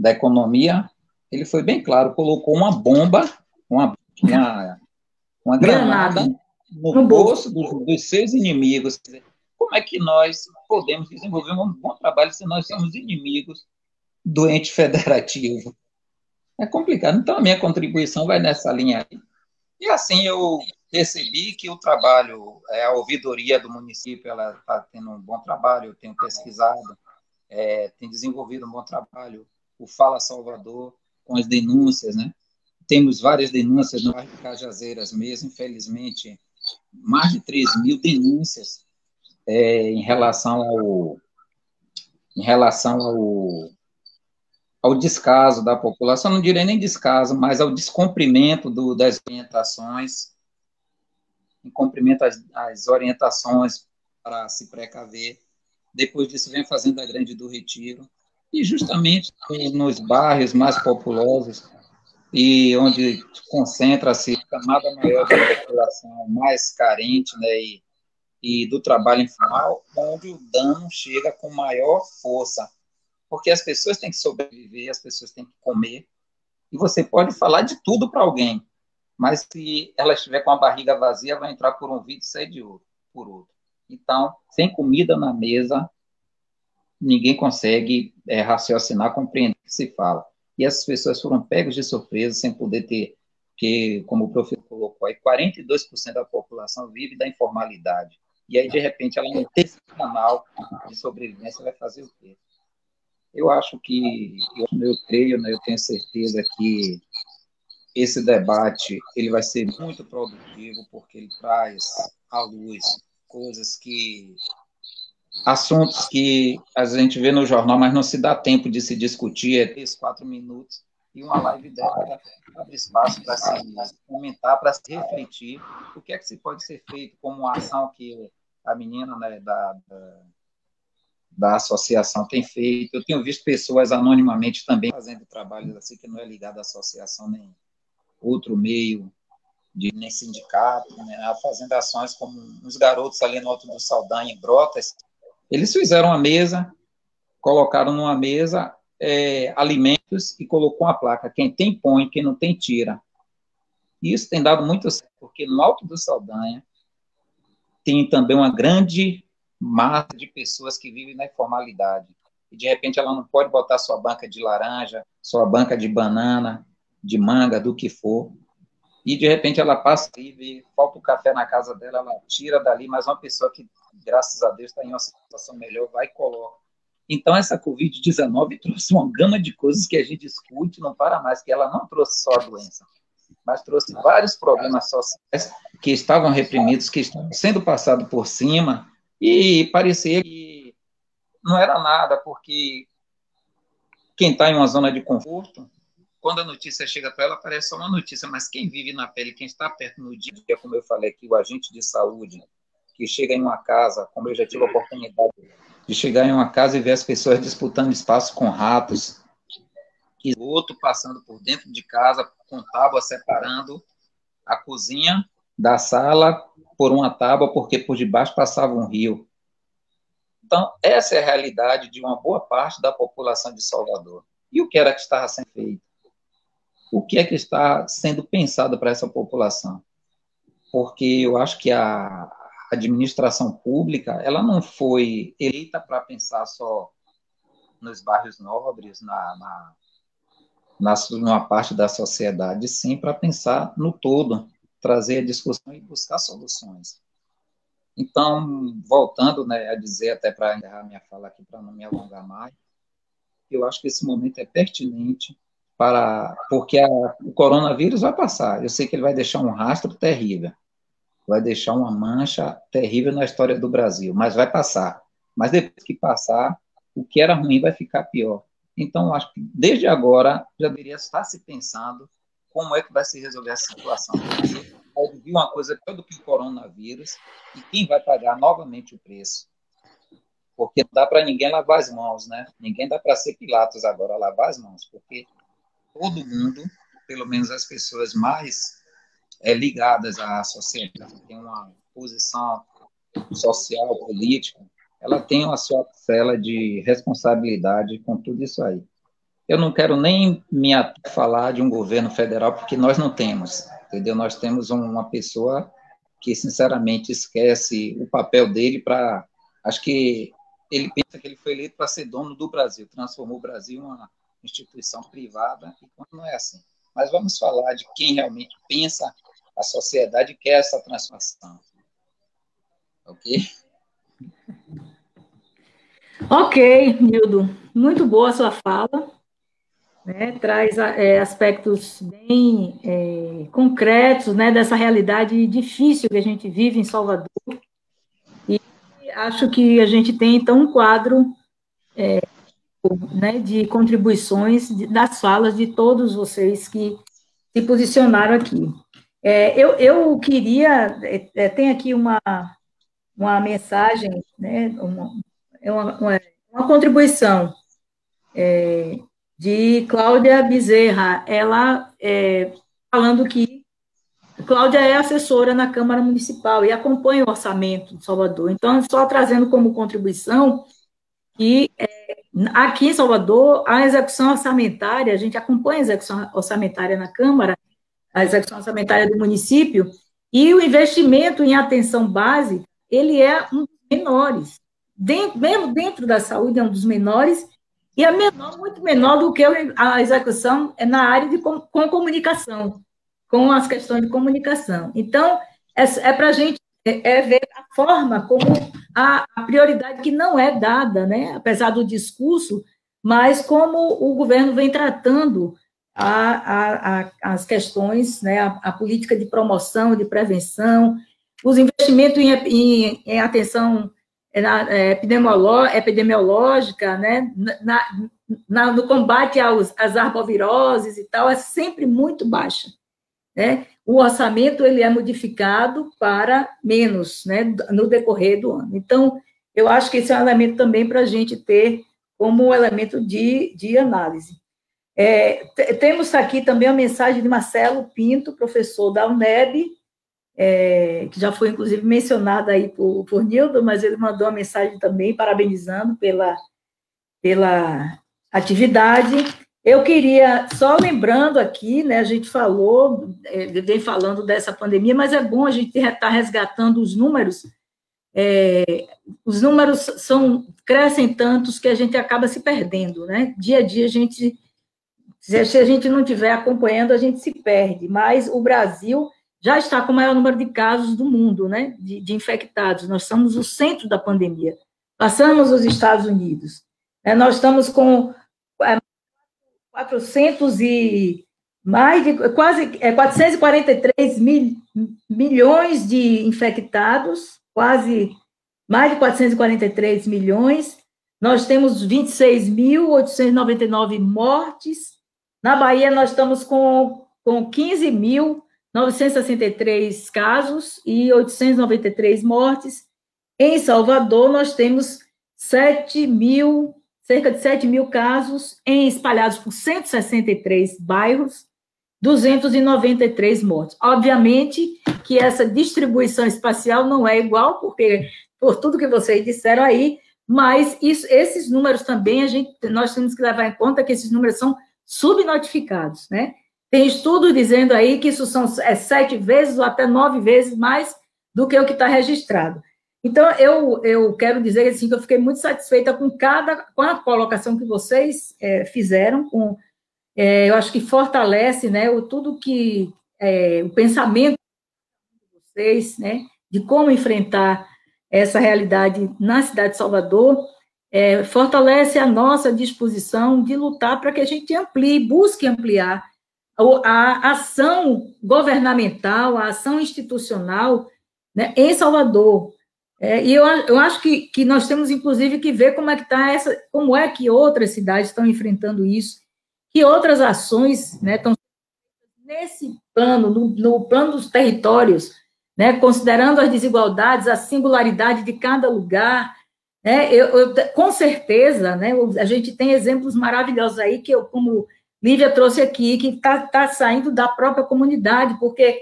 Economia, ele foi bem claro, colocou uma bomba, uma granada no bolso dos seus inimigos. Como é que nós podemos desenvolver um bom trabalho se nós somos inimigos do ente federativo? É complicado. Então, a minha contribuição vai nessa linha aí. E assim, eu percebi que o trabalho, a ouvidoria do município, ela está tendo um bom trabalho, eu tenho pesquisado, tem desenvolvido um bom trabalho, o Fala Salvador, com as denúncias, né? Temos várias denúncias no bairro de Cajazeiras mesmo, infelizmente, mais de 3.000 denúncias em relação ao descaso da população, não direi nem descaso, mas ao descumprimento das orientações, em cumprimento às orientações para se precaver. Depois disso, vem fazendo a Grande do Retiro, e justamente nos bairros mais populosos, e onde concentra-se a camada maior da população mais carente, né, e do trabalho informal, onde o dano chega com maior força, porque as pessoas têm que sobreviver, as pessoas têm que comer, e você pode falar de tudo para alguém, mas se ela estiver com a barriga vazia, vai entrar por um ouvido e sair por outro. Então, sem comida na mesa, ninguém consegue raciocinar, compreender o que se fala. E essas pessoas foram pegas de surpresa, sem poder ter, que, como o professor colocou aí, 42% da população vive da informalidade. E aí, de repente, ela não tem esse canal de sobrevivência, vai fazer o quê? Eu acho que, eu creio, né, eu tenho certeza que esse debate ele vai ser muito produtivo, porque ele traz à luz assuntos que a gente vê no jornal, mas não se dá tempo de se discutir, 3, 4 minutos, e uma live dela abre espaço para se comentar, para se refletir o que é que se pode ser feito como uma ação que a menina, né, da associação tem feito. Eu tenho visto pessoas anonimamente também fazendo trabalhos assim que não é ligado à associação nem outro meio, nem sindicato, né, fazendo ações como uns garotos ali no Alto do Saldanha, em Brotas. Eles fizeram uma mesa, colocaram numa mesa alimentos e colocou uma placa, quem tem põe, quem não tem tira. E isso tem dado muito certo, porque no Alto do Saldanha tem também uma grande massa de pessoas que vivem na informalidade. E, de repente, ela não pode botar sua banca de laranja, sua banca de banana, de manga, do que for. E, de repente, ela passa e vê, falta o café na casa dela, ela tira dali, mas uma pessoa que, graças a Deus, está em uma situação melhor, vai e coloca. Então, essa Covid-19 trouxe uma gama de coisas que a gente discute, não para mais, que ela não trouxe só a doença, mas trouxe vários problemas sociais que estavam reprimidos, que estavam sendo passados por cima, e parecia que não era nada, porque quem está em uma zona de conforto, quando a notícia chega para ela, parece só uma notícia, mas quem vive na pele, quem está perto no dia, como eu falei aqui, o agente de saúde, que chega em uma casa, como eu já tive a oportunidade de chegar em uma casa e ver as pessoas disputando espaço com ratos, e o outro passando por dentro de casa, com tábua separando a cozinha da sala por uma tábua, porque por debaixo passava um rio. Então, essa é a realidade de uma boa parte da população de Salvador. E o que era que estava sendo feito? O que é que está sendo pensado para essa população? Porque eu acho que a administração pública, ela não foi eleita para pensar só nos bairros nobres, numa parte da sociedade, sim, para pensar no todo, trazer a discussão e buscar soluções. Então, voltando, né, a dizer, até para encerrar minha fala aqui, para não me alongar mais, eu acho que esse momento é pertinente porque o coronavírus vai passar. Eu sei que ele vai deixar um rastro terrível, vai deixar uma mancha terrível na história do Brasil, mas vai passar. Mas depois que passar, o que era ruim vai ficar pior. Então, acho que desde agora já deveria estar se pensando como é que vai se resolver essa situação. Pode vir uma coisa pior do que o coronavírus e quem vai pagar novamente o preço? Porque não dá para ninguém lavar as mãos, né? Ninguém dá para ser Pilatos agora, lavar as mãos, porque todo mundo, pelo menos as pessoas mais ligadas à sociedade, tem uma posição social, política, ela tem uma sua parcela de responsabilidade com tudo isso aí. Eu não quero nem falar de um governo federal, porque nós não temos, entendeu? Nós temos uma pessoa que, sinceramente, esquece o papel dele acho que ele pensa que ele foi eleito para ser dono do Brasil, transformou o Brasil instituição privada e quando não é assim. Mas vamos falar de quem realmente pensa a sociedade e quer essa transformação. Ok? Ok, Nildo. Muito boa a sua fala. Né? Traz aspectos bem concretos, né, dessa realidade difícil que a gente vive em Salvador. E acho que a gente tem, então, um quadro né, de contribuições das falas de todos vocês que se posicionaram aqui. Eu queria, tem aqui uma mensagem, né, uma contribuição de Cláudia Bezerra, ela falando que Cláudia é assessora na Câmara Municipal e acompanha o orçamento de Salvador. Então, só trazendo como contribuição que aqui em Salvador, a execução orçamentária, a gente acompanha a execução orçamentária na Câmara, a execução orçamentária do município, e o investimento em atenção básica, ele é um dos menores. Mesmo dentro da saúde, é um dos menores, e é muito menor do que a execução na área com comunicação, com as questões de comunicação. Então, para a gente ver a forma como a prioridade que não é dada, né, apesar do discurso, mas como o governo vem tratando as questões, né, a política de promoção, de prevenção, os investimentos em atenção epidemiológica, né, no combate às arboviroses e tal, é sempre muito baixa. Né? O orçamento ele é modificado para menos, né, no decorrer do ano. Então, eu acho que esse é um elemento também para a gente ter como um elemento de análise. Temos aqui também a mensagem de Marcelo Pinto, professor da UNEB, que já foi, inclusive, mencionada aí por Nildo, mas ele mandou uma mensagem também parabenizando pela atividade. Eu queria, só lembrando aqui, né, a gente vem falando dessa pandemia, mas é bom a gente estar resgatando os números. Os números crescem tantos que a gente acaba se perdendo, né? Dia a dia, se a gente não estiver acompanhando, a gente se perde. Mas o Brasil já está com o maior número de casos do mundo, né, de infectados. Nós somos o centro da pandemia. Passamos os Estados Unidos. Nós estamos com 443 milhões de infectados, quase mais de 443 milhões. Nós temos 26.899 mortes. Na Bahia, nós estamos com 15.963 casos e 893 mortes. Em Salvador, nós temos cerca de 7 mil casos espalhados por 163 bairros, 293 mortes. Obviamente que essa distribuição espacial não é igual, porque por tudo que vocês disseram aí, mas esses números também nós temos que levar em conta que esses números são subnotificados, né? Tem estudos dizendo aí que isso são 7 vezes ou até 9 vezes mais do que o que está registrado. Então, eu quero dizer assim, que eu fiquei muito satisfeita com a colocação que vocês fizeram, eu acho que fortalece, né, tudo que o pensamento de vocês, né, de como enfrentar essa realidade na cidade de Salvador, fortalece a nossa disposição de lutar para que a gente busque ampliar a ação governamental, a ação institucional, né, em Salvador. E eu acho que nós temos, inclusive, que ver como é que outras cidades estão enfrentando isso, que outras ações, né, estão nesse plano, no plano dos territórios, né, considerando as desigualdades, a singularidade de cada lugar, né, com certeza, né, a gente tem exemplos maravilhosos aí, que como Lívia trouxe aqui, que está saindo da própria comunidade, porque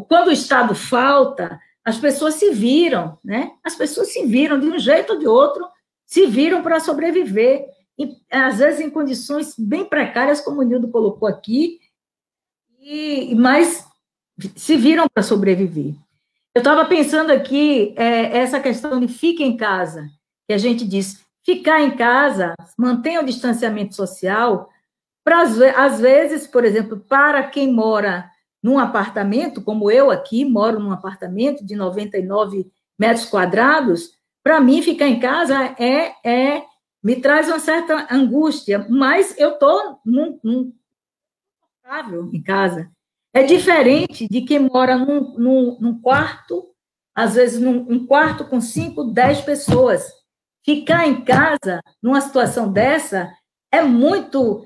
quando o Estado falta, as pessoas se viram, né? As pessoas se viram, de um jeito ou de outro, se viram para sobreviver, e, às vezes em condições bem precárias, como o Nildo colocou aqui, mas se viram para sobreviver. Eu estava pensando aqui, essa questão de fica em casa, que a gente diz, ficar em casa, mantenha o distanciamento social, às vezes, por exemplo, para quem mora num apartamento, como eu aqui, moro num apartamento de 99 metros quadrados, para mim, ficar em casa me traz uma certa angústia, mas eu estou confortável em casa. É diferente de quem mora num quarto, às vezes num quarto com 5, 10 pessoas. Ficar em casa, numa situação dessa, é muito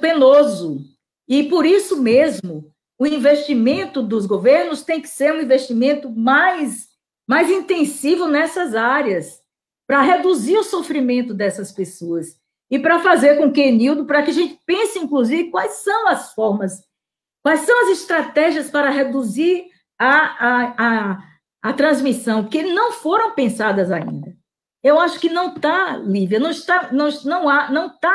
penoso. E, por isso mesmo, o investimento dos governos tem que ser um investimento mais intensivo nessas áreas, para reduzir o sofrimento dessas pessoas. E para fazer com que, Nildo, para que a gente pense, inclusive, quais são as formas, quais são as estratégias para reduzir a transmissão, que não foram pensadas ainda. Eu acho que não está, Lívia, não está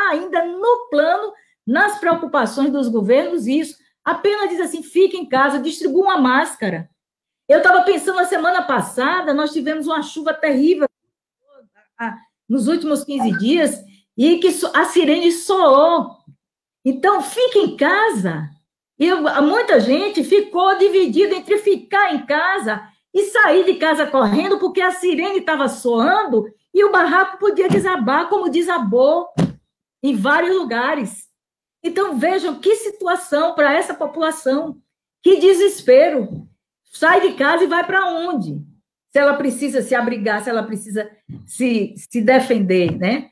ainda no plano, nas preocupações dos governos, isso. Apenas diz assim, fique em casa, distribua uma máscara. Eu estava pensando, na semana passada, nós tivemos uma chuva terrível nos últimos 15 dias, e que a sirene soou. Então, fique em casa. E muita gente ficou dividida entre ficar em casa e sair de casa correndo, porque a sirene estava soando e o barraco podia desabar, como desabou em vários lugares. Então, vejam que situação para essa população. Que desespero. Sai de casa e vai para onde? Se ela precisa se abrigar, se ela precisa se defender, né?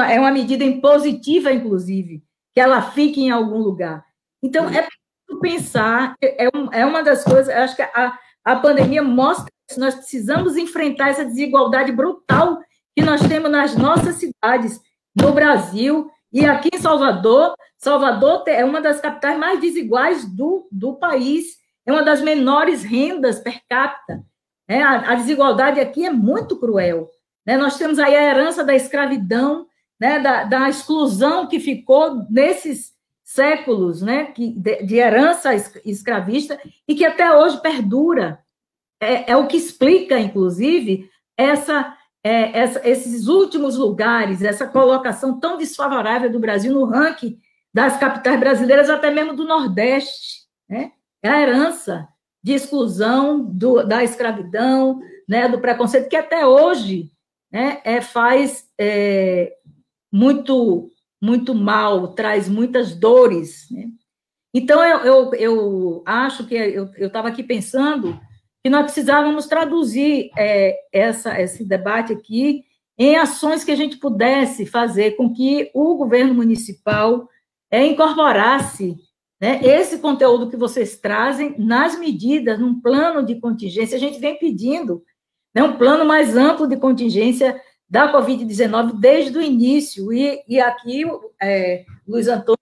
É uma medida impositiva, inclusive, que ela fique em algum lugar. Então, é preciso pensar, é uma das coisas, eu acho que a pandemia mostra que nós precisamos enfrentar essa desigualdade brutal que nós temos nas nossas cidades, no Brasil, e aqui em Salvador. Salvador é uma das capitais mais desiguais do país, é uma das menores rendas per capita. A desigualdade aqui é muito cruel. Nós temos aí a herança da escravidão, da exclusão que ficou nesses séculos, de herança escravista, e que até hoje perdura. É o que explica, inclusive, esses últimos lugares, essa colocação tão desfavorável do Brasil no ranking das capitais brasileiras, até mesmo do Nordeste. É a herança de exclusão da escravidão, do preconceito, que até hoje faz muito, muito mal, traz muitas dores. Então, eu acho que eu estava aqui pensando que nós precisávamos traduzir esse debate aqui em ações que a gente pudesse fazer com que o governo municipal incorporasse esse conteúdo que vocês trazem nas medidas, num plano de contingência. A gente vem pedindo um plano mais amplo de contingência da Covid-19 desde o início, e aqui Luiz Antônio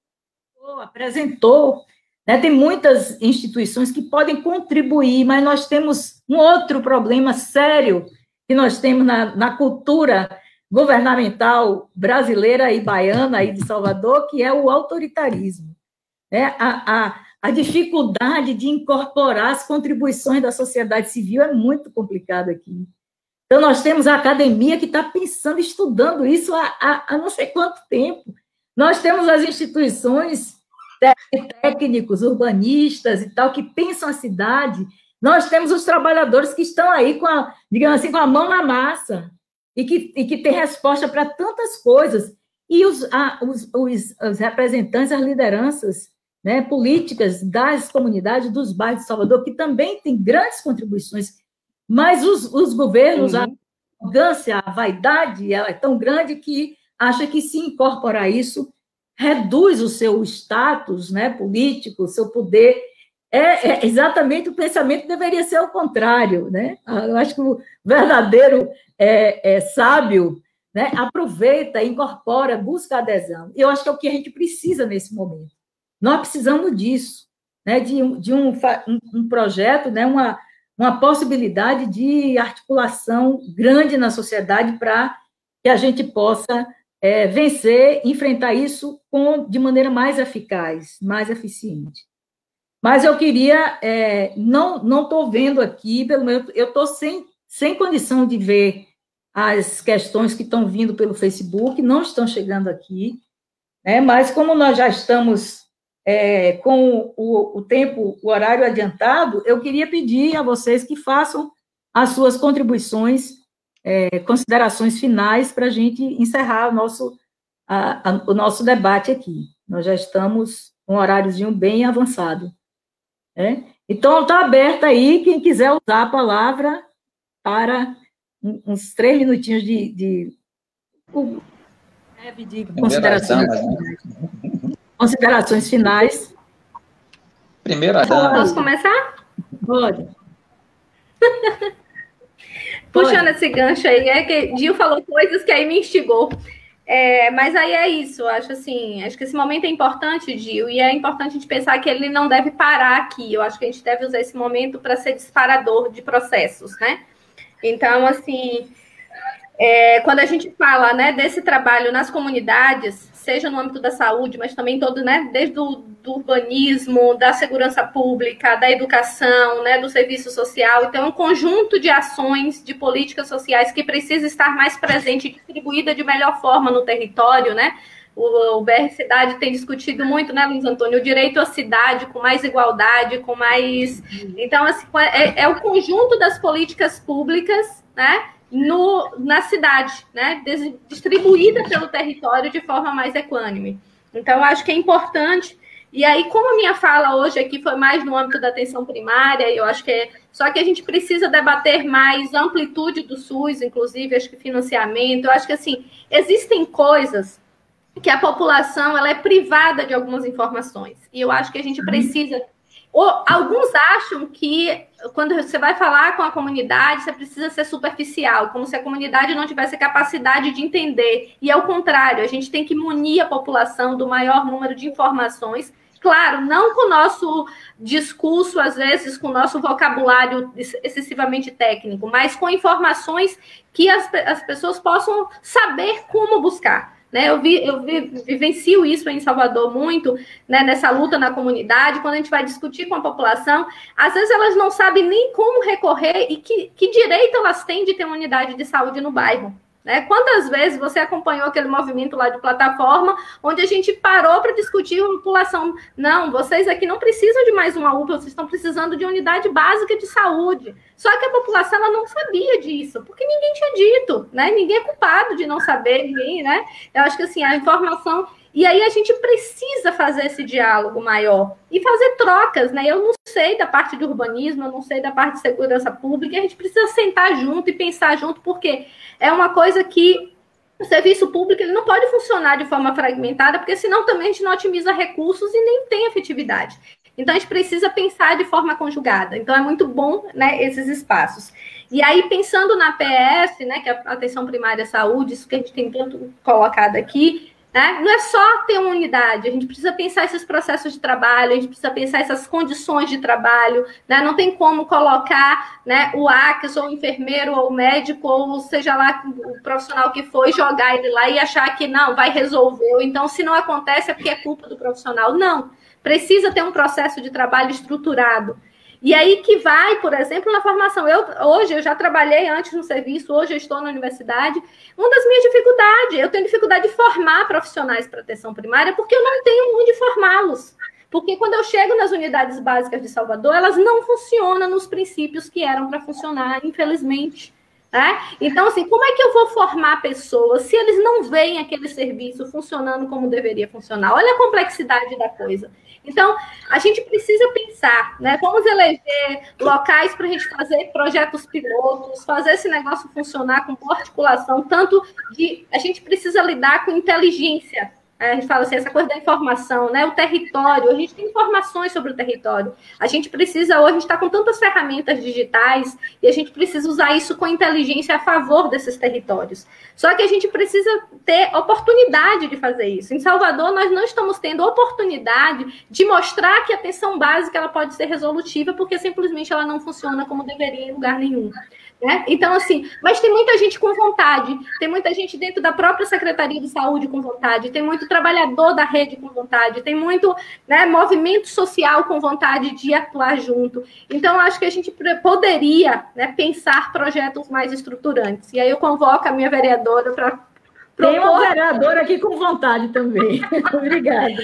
apresentou, tem muitas instituições que podem contribuir, mas nós temos um outro problema sério que nós temos na cultura governamental brasileira e baiana aí de Salvador, que é o autoritarismo. A dificuldade de incorporar as contribuições da sociedade civil é muito complicada aqui. Então, nós temos a academia que está pensando, estudando isso há não sei quanto tempo. Nós temos as instituições, técnicos, urbanistas e tal, que pensam a cidade. Nós temos os trabalhadores que estão aí digamos assim, com a mão na massa e que têm resposta para tantas coisas. E os representantes, as lideranças políticas das comunidades, dos bairros de Salvador, que também têm grandes contribuições, mas os governos, a arrogância, a vaidade, ela é tão grande que acha que se incorporar isso reduz o seu status político, o seu poder. Exatamente, o pensamento deveria ser o contrário. Eu acho que o verdadeiro sábio aproveita, incorpora, busca adesão. Eu acho que é o que a gente precisa nesse momento. Nós precisamos disso, de um projeto, uma possibilidade de articulação grande na sociedade para que a gente possa vencer, enfrentar isso de maneira mais eficaz, mais eficiente. Mas eu queria, não estou vendo aqui, pelo menos eu estou sem condição de ver as questões que estão vindo pelo Facebook, não estão chegando aqui. né? Mas como nós já estamos com o tempo, o horário adiantado, eu queria pedir a vocês que façam as suas contribuições, considerações finais para a gente encerrar o nosso debate aqui. Nós já estamos com um horáriozinho bem avançado, né? Então, está aberta aí, quem quiser usar a palavra para uns 3 minutinhos de considerações finais. Primeira dama. Posso começar? Pode. Puxando esse gancho aí, que Gil falou coisas que aí me instigou. Mas aí é isso, acho que esse momento é importante, Gil, e é importante a gente pensar que ele não deve parar aqui. Eu acho que a gente deve usar esse momento para ser disparador de processos, né? Então, assim, quando a gente fala, né, desse trabalho nas comunidades, seja no âmbito da saúde, mas também todo, né, desde o do urbanismo, da segurança pública, da educação, né, do serviço social. Então, é um conjunto de ações, de políticas sociais que precisa estar mais presente e distribuída de melhor forma no território, né? O BR Cidade tem discutido muito, né, Luiz Antônio, o direito à cidade com mais igualdade, com mais... Então, assim, é o conjunto das políticas públicas, né, na cidade, né, distribuída pelo território de forma mais equânime. Então, acho que é importante. E aí, como a minha fala hoje aqui foi mais no âmbito da atenção primária, eu acho que só que a gente precisa debater mais a amplitude do SUS, inclusive, acho que financiamento. Eu acho que, assim, existem coisas que a população ela é privada de algumas informações. E eu acho que a gente precisa... Alguns acham que quando você vai falar com a comunidade, você precisa ser superficial, como se a comunidade não tivesse capacidade de entender. E é o contrário, a gente tem que munir a população do maior número de informações. Claro, não com o nosso discurso, às vezes, com o nosso vocabulário excessivamente técnico, mas com informações que as pessoas possam saber como buscar. Né, eu vivencio isso em Salvador muito, né, nessa luta na comunidade, quando a gente vai discutir com a população, às vezes elas não sabem nem como recorrer e que direito elas têm de ter uma unidade de saúde no bairro. Né? Quantas vezes você acompanhou aquele movimento lá de plataforma, onde a gente parou para discutir a população? Não, vocês aqui não precisam de mais uma UPA, vocês estão precisando de unidade básica de saúde. Só que a população ela não sabia disso, porque ninguém tinha dito, né? Ninguém é culpado de não saber, ninguém, né? Eu acho que assim, a informação... E aí a gente precisa fazer esse diálogo maior e fazer trocas, né? Eu não sei da parte de urbanismo, eu não sei da parte de segurança pública, a gente precisa sentar junto e pensar junto, porque é uma coisa que o serviço público ele não pode funcionar de forma fragmentada, porque senão também a gente não otimiza recursos e nem tem efetividade. Então a gente precisa pensar de forma conjugada. Então é muito bom, né, esses espaços. E aí, pensando na PS, né, que é a atenção primária à saúde, isso que a gente tem tanto colocado aqui, né? Não é só ter uma unidade, a gente precisa pensar esses processos de trabalho, a gente precisa pensar essas condições de trabalho, né? Não tem como colocar, né, o ACS, ou o enfermeiro, ou o médico, ou seja lá o profissional que for, e jogar ele lá e achar que não, vai resolver. Ou então, se não acontece, é porque é culpa do profissional. Não, precisa ter um processo de trabalho estruturado. E aí que vai, por exemplo, na formação. Hoje eu já trabalhei antes no serviço, hoje eu estou na universidade. Uma das minhas dificuldades, eu tenho dificuldade de formar profissionais para atenção primária, porque eu não tenho onde formá-los. Porque quando eu chego nas unidades básicas de Salvador, elas não funcionam nos princípios que eram para funcionar, infelizmente. Né? Então, assim, como é que eu vou formar pessoas se eles não veem aquele serviço funcionando como deveria funcionar? Olha a complexidade da coisa. Então, a gente precisa pensar, né? Vamos eleger locais para a gente fazer projetos pilotos, fazer esse negócio funcionar com boa articulação, tanto de... A gente precisa lidar com inteligência. A gente fala assim, essa coisa da informação, né? O território, a gente tem informações sobre o território. A gente precisa, hoje, a gente está com tantas ferramentas digitais e a gente precisa usar isso com inteligência a favor desses territórios. Só que a gente precisa ter oportunidade de fazer isso. Em Salvador, nós não estamos tendo oportunidade de mostrar que a atenção básica ela pode ser resolutiva, porque simplesmente ela não funciona como deveria em lugar nenhum. Né? Então, assim, mas tem muita gente com vontade, tem muita gente dentro da própria Secretaria de Saúde com vontade, tem muito trabalhador da rede com vontade, tem muito, né, movimento social com vontade de atuar junto. Então, acho que a gente poderia, né, pensar projetos mais estruturantes. E aí eu convoco a minha vereadora para Tem uma vereadora aqui com vontade também. Obrigada.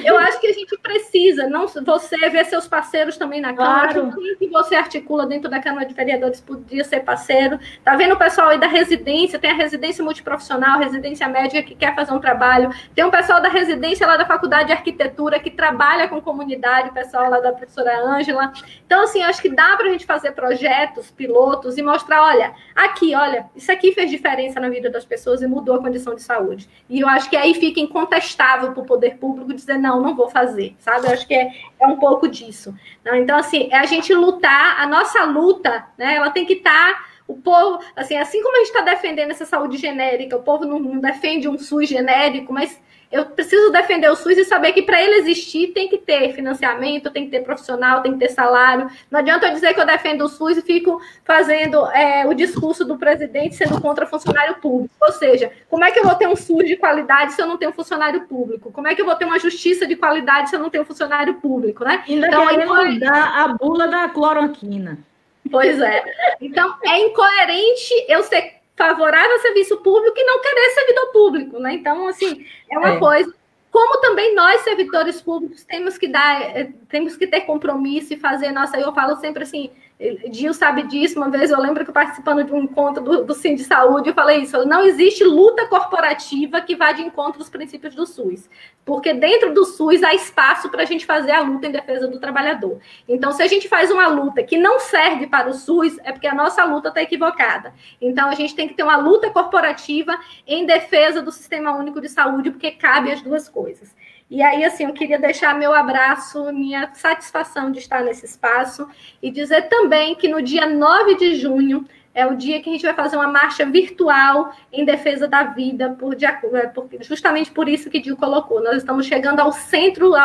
Eu acho que a gente precisa, não você ver seus parceiros também na Câmara, Claro. que você articula dentro da Câmara de Vereadores podia ser parceiro. Tá vendo o pessoal aí da residência, tem a residência multiprofissional, residência médica que quer fazer um trabalho, tem um pessoal da residência lá da Faculdade de Arquitetura que trabalha com comunidade, o pessoal lá da professora Ângela. Então, assim, acho que dá para a gente fazer projetos, pilotos e mostrar, olha, aqui, olha, isso aqui fez diferença na vida das pessoas e mudou a condição de saúde. E eu acho que aí fica incontestável para o poder público dizer, não vou fazer, sabe? Eu acho que é um pouco disso. Então, assim, é a gente lutar, a nossa luta, né, ela tem que estar, o povo, assim como a gente está defendendo essa saúde genérica, o povo não defende um SUS genérico, mas eu preciso defender o SUS e saber que para ele existir tem que ter financiamento, tem que ter profissional, tem que ter salário. Não adianta eu dizer que eu defendo o SUS e fico fazendo o discurso do presidente sendo contra funcionário público. Ou seja, como é que eu vou ter um SUS de qualidade se eu não tenho funcionário público? Como é que eu vou ter uma justiça de qualidade se eu não tenho funcionário público, né? Ainda então, queremos dar a bula da cloroquina. Pois é. Então, é incoerente eu ser favorável ao serviço público e não querer servidor público, né? Então, assim, é uma coisa. Como também nós, servidores públicos, temos que ter compromisso e fazer nossa. Eu falo sempre assim, Gil sabe disso, uma vez eu lembro que participando de um encontro do Sim de Saúde, eu falei isso, não existe luta corporativa que vá de encontro aos princípios do SUS, porque dentro do SUS há espaço para a gente fazer a luta em defesa do trabalhador. Então, se a gente faz uma luta que não serve para o SUS, é porque a nossa luta está equivocada. Então, a gente tem que ter uma luta corporativa em defesa do Sistema Único de Saúde, porque cabe as duas coisas. E aí, assim, eu queria deixar meu abraço, minha satisfação de estar nesse espaço e dizer também que no dia 9 de junho é o dia que a gente vai fazer uma marcha virtual em defesa da vida, justamente por isso que Gil colocou. Nós estamos chegando ao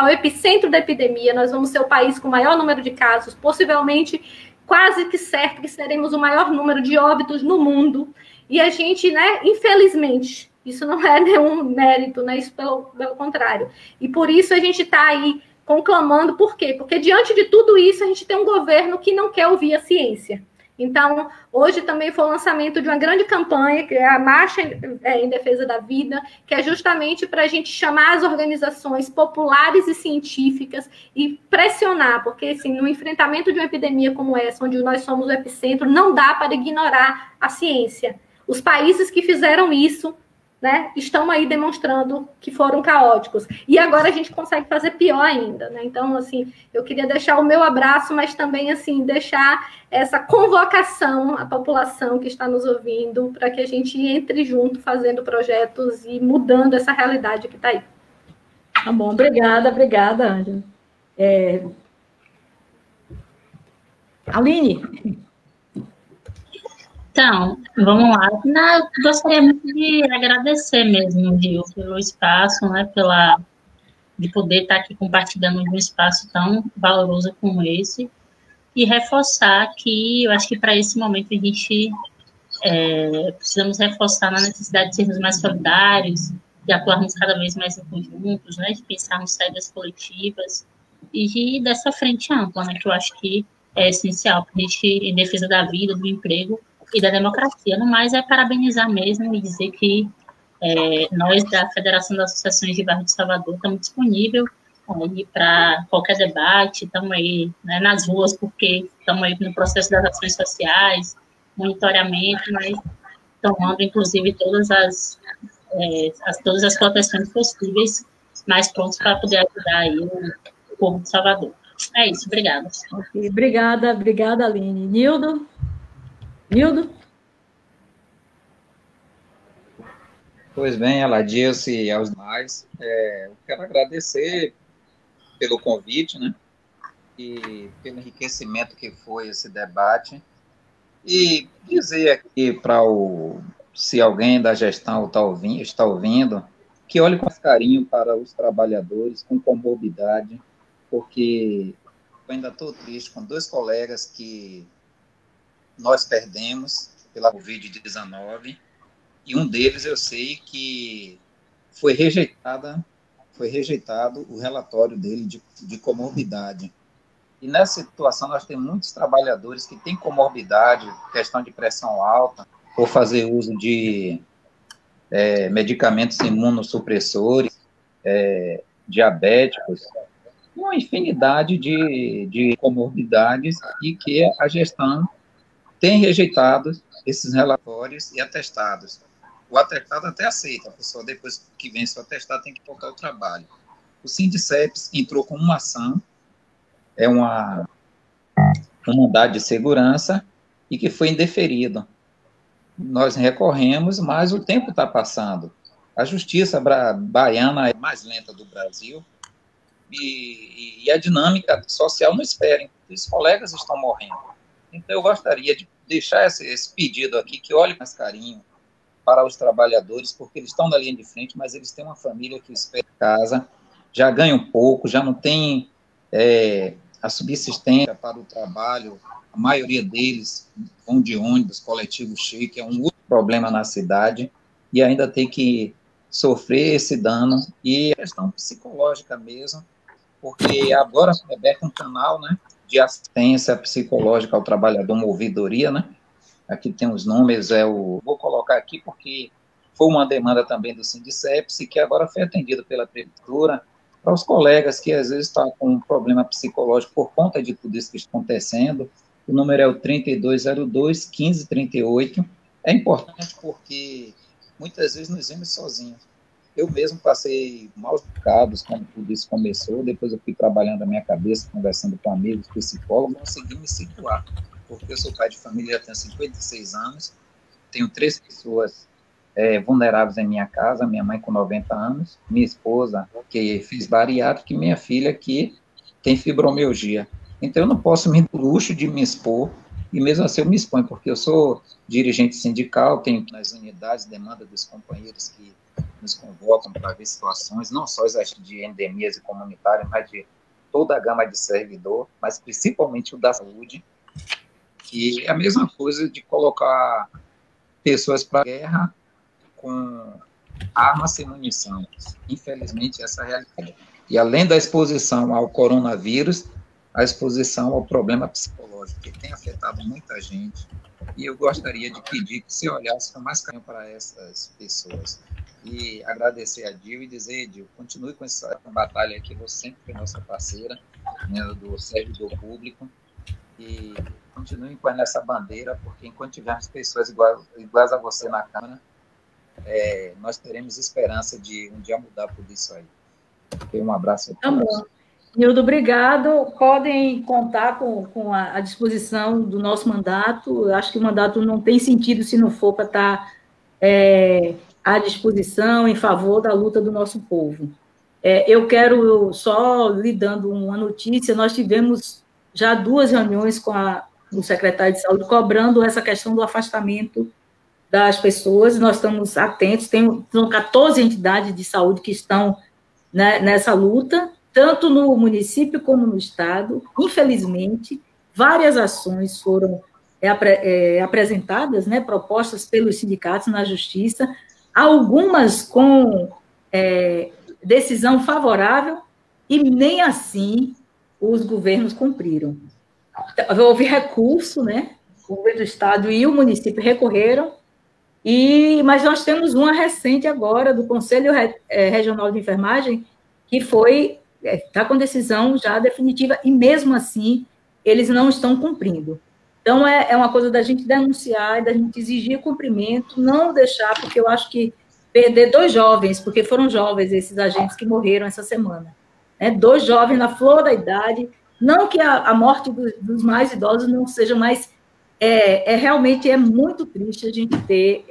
epicentro da epidemia, nós vamos ser o país com o maior número de casos, possivelmente quase que certo que seremos o maior número de óbitos no mundo. E a gente, né, infelizmente... Isso não é nenhum mérito, né? Isso pelo contrário. E por isso a gente está aí conclamando. Por quê? Porque diante de tudo isso, a gente tem um governo que não quer ouvir a ciência. Então, hoje também foi o lançamento de uma grande campanha, que é a Marcha em Defesa da Vida, que é justamente para a gente chamar as organizações populares e científicas e pressionar, porque assim, no enfrentamento de uma epidemia como essa, onde nós somos o epicentro, não dá para ignorar a ciência. Os países que fizeram isso, né, estão aí demonstrando que foram caóticos. E agora a gente consegue fazer pior ainda, né? Então, assim, eu queria deixar o meu abraço, mas também, assim, deixar essa convocação à população que está nos ouvindo para que a gente entre junto fazendo projetos e mudando essa realidade que está aí. Tá bom, obrigada, Ângela. Aline? Então, vamos lá. Gostaria muito de agradecer mesmo, Gil, pelo espaço, né, de poder estar aqui compartilhando um espaço tão valoroso como esse, e reforçar que eu acho que para esse momento a gente precisamos reforçar na necessidade de sermos mais solidários, de atuarmos cada vez mais em conjuntos, né, de pensarmos saídas coletivas e dessa frente ampla, né, que eu acho que é essencial para a gente, em defesa da vida, do emprego e da democracia. No mais, é parabenizar mesmo e dizer que nós, da Federação das Associações de Bairro de Salvador, estamos disponíveis para qualquer debate, estamos aí, né, nas ruas, porque estamos aí no processo das ações sociais, monitoramento, mas tomando, inclusive, todas as proteções possíveis, mais prontos para poder ajudar aí o povo de Salvador. É isso, obrigada. Okay, obrigada, Aline. Nildo? Pois bem, Aladilce e aos demais, eu quero agradecer pelo convite, né, e pelo enriquecimento que foi esse debate, e dizer aqui se alguém da gestão está ouvindo, que olhe com carinho para os trabalhadores com comorbidade, porque eu ainda estou triste com 2 colegas que nós perdemos pela Covid-19, e um deles eu sei que foi rejeitado o relatório dele de comorbidade. E nessa situação nós temos muitos trabalhadores que têm comorbidade, questão de pressão alta, por fazer uso de medicamentos imunossupressores, diabéticos, uma infinidade de comorbidades, e que a gestão tem rejeitado esses relatórios e atestados. O atestado até aceita, a pessoa, depois que vence o atestado, tem que voltar ao trabalho. O Sindiceps entrou com uma ação, uma unidade de segurança, e que foi indeferido. Nós recorremos, mas o tempo está passando. A justiça baiana é a mais lenta do Brasil, e a dinâmica social não espera. Os colegas estão morrendo. Então, eu gostaria de deixar esse pedido aqui, que olhe com mais carinho para os trabalhadores, porque eles estão na linha de frente, mas eles têm uma família que espera em casa, já ganham pouco, já não tem a subsistência para o trabalho. A maioria deles vão de ônibus, coletivo cheio, que é um outro problema na cidade, e ainda tem que sofrer esse dano, e a questão psicológica mesmo, porque agora foi aberto um canal, né, de assistência psicológica ao trabalhador, uma ouvidoria, né? Aqui tem os números, vou colocar aqui porque foi uma demanda também do Sindiceps, que agora foi atendida pela prefeitura, para os colegas que às vezes estão com um problema psicológico por conta de tudo isso que está acontecendo. O número é o 3202-1538. É importante porque muitas vezes nos vemos sozinhos. Eu mesmo passei maus bocados quando tudo isso começou, depois eu fui trabalhando a minha cabeça, conversando com amigos, psicólogos, consegui me situar, porque eu sou pai de família, já tenho 56 anos, tenho 3 pessoas vulneráveis em minha casa, minha mãe com 90 anos, minha esposa que fez bariátrica e minha filha que tem fibromialgia. Então eu não posso me dar o luxo de me expor, e mesmo assim eu me exponho, porque eu sou dirigente sindical, tenho nas unidades demanda dos companheiros que nos convocam para ver situações, não só as de endemias e comunitárias, mas de toda a gama de servidor, mas principalmente o da saúde, que é a mesma coisa de colocar pessoas para a guerra com armas sem munição. Infelizmente, essa é a realidade. E além da exposição ao coronavírus, a exposição ao problema psicológico, que tem afetado muita gente, e eu gostaria de pedir que se olhasse com mais carinho para essas pessoas. E agradecer a Dil e dizer, Dil, continue com essa batalha aqui, você sempre foi nossa parceira, né, do servidor público, e continue com essa bandeira, porque enquanto tivermos pessoas iguais a você na Câmara, nós teremos esperança de um dia mudar tudo isso aí. Um abraço a todos. Tá bom. Nildo, obrigado. Podem contar com a disposição do nosso mandato. Eu acho que o mandato não tem sentido se não for para estar à disposição em favor da luta do nosso povo. Eu quero só lhe dando uma notícia, nós tivemos já 2 reuniões com o secretário de Saúde cobrando essa questão do afastamento das pessoas, nós estamos atentos, são 14 entidades de saúde que estão, né, nessa luta, tanto no município como no estado. Infelizmente, várias ações foram apresentadas, né, propostas pelos sindicatos na justiça, algumas com decisão favorável, e nem assim os governos cumpriram. Houve recurso, né, o governo do estado e o município recorreram, mas nós temos uma recente agora do Conselho Regional de Enfermagem, que está com decisão já definitiva, e mesmo assim eles não estão cumprindo. Então, é uma coisa da gente denunciar e da gente exigir cumprimento, não deixar, porque eu acho que perder 2 jovens, porque foram jovens esses agentes que morreram essa semana, né? 2 jovens na flor da idade, não que a morte dos mais idosos não seja mais... realmente é muito triste a gente ter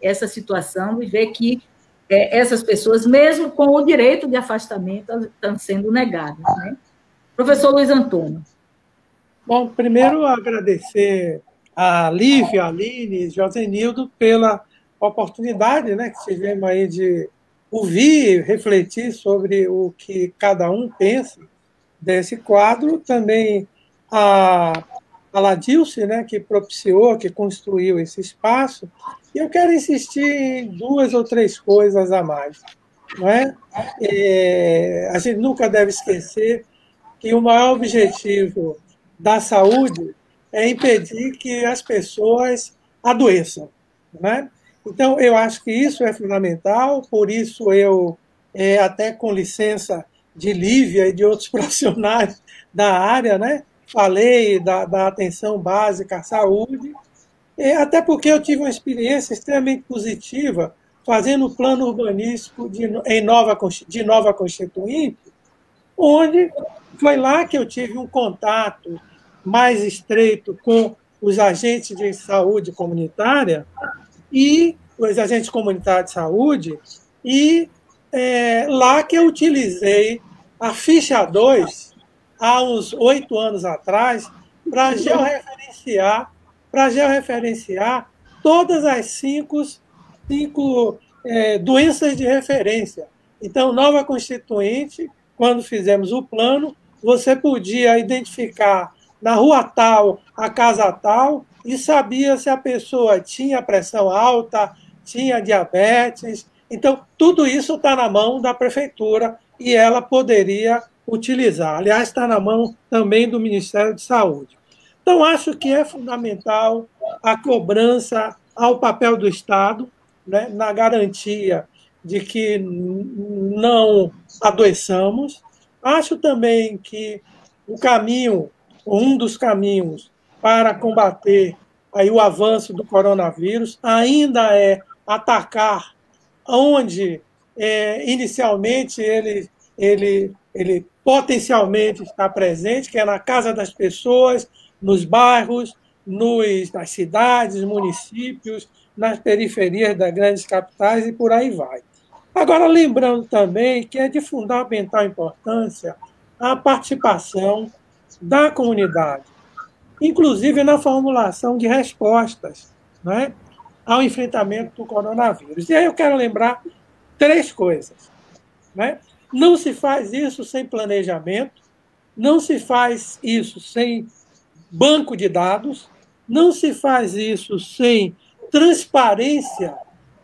essa situação e ver que essas pessoas, mesmo com o direito de afastamento, estão sendo negadas, né? Professor Luiz Antônio. Bom, primeiro agradecer a Lívia, a Aline e Josenildo pela oportunidade, né, que tivemos aí de ouvir, refletir sobre o que cada um pensa desse quadro. Também a Ladilce, né, que propiciou, que construiu esse espaço. E eu quero insistir em 2 ou 3 coisas a mais. Não é? A gente nunca deve esquecer que o maior objetivo da saúde é impedir que as pessoas adoeçam. Não é? Então, eu acho que isso é fundamental, por isso eu, até com licença de Lívia e de outros profissionais da área, né, falei da atenção básica à saúde, até porque eu tive uma experiência extremamente positiva fazendo o plano urbanístico de Nova Constituinte, onde foi lá que eu tive um contato mais estreito com os agentes de saúde comunitária e os agentes comunitários de saúde, e lá que eu utilizei a ficha 2, há uns 8 anos atrás, para georreferenciar todas as cinco doenças de referência. Então, Nova Constituinte, quando fizemos o plano, você podia identificar na rua tal, a casa tal, e sabia se a pessoa tinha pressão alta, tinha diabetes. Então, tudo isso está na mão da prefeitura e ela poderia utilizar. Aliás, está na mão também do Ministério de Saúde. Então, acho que é fundamental a cobrança ao papel do Estado, né, na garantia de que não adoeçamos. Acho também que um dos caminhos para combater aí o avanço do coronavírus ainda é atacar onde inicialmente ele potencialmente está presente, que é na casa das pessoas, nos bairros, nas cidades, municípios, nas periferias das grandes capitais e por aí vai. Agora, lembrando também que é de fundamental importância a participação da comunidade, inclusive na formulação de respostas, né, ao enfrentamento do coronavírus. E aí eu quero lembrar 3 coisas. Né? Não se faz isso sem planejamento, não se faz isso sem banco de dados, não se faz isso sem transparência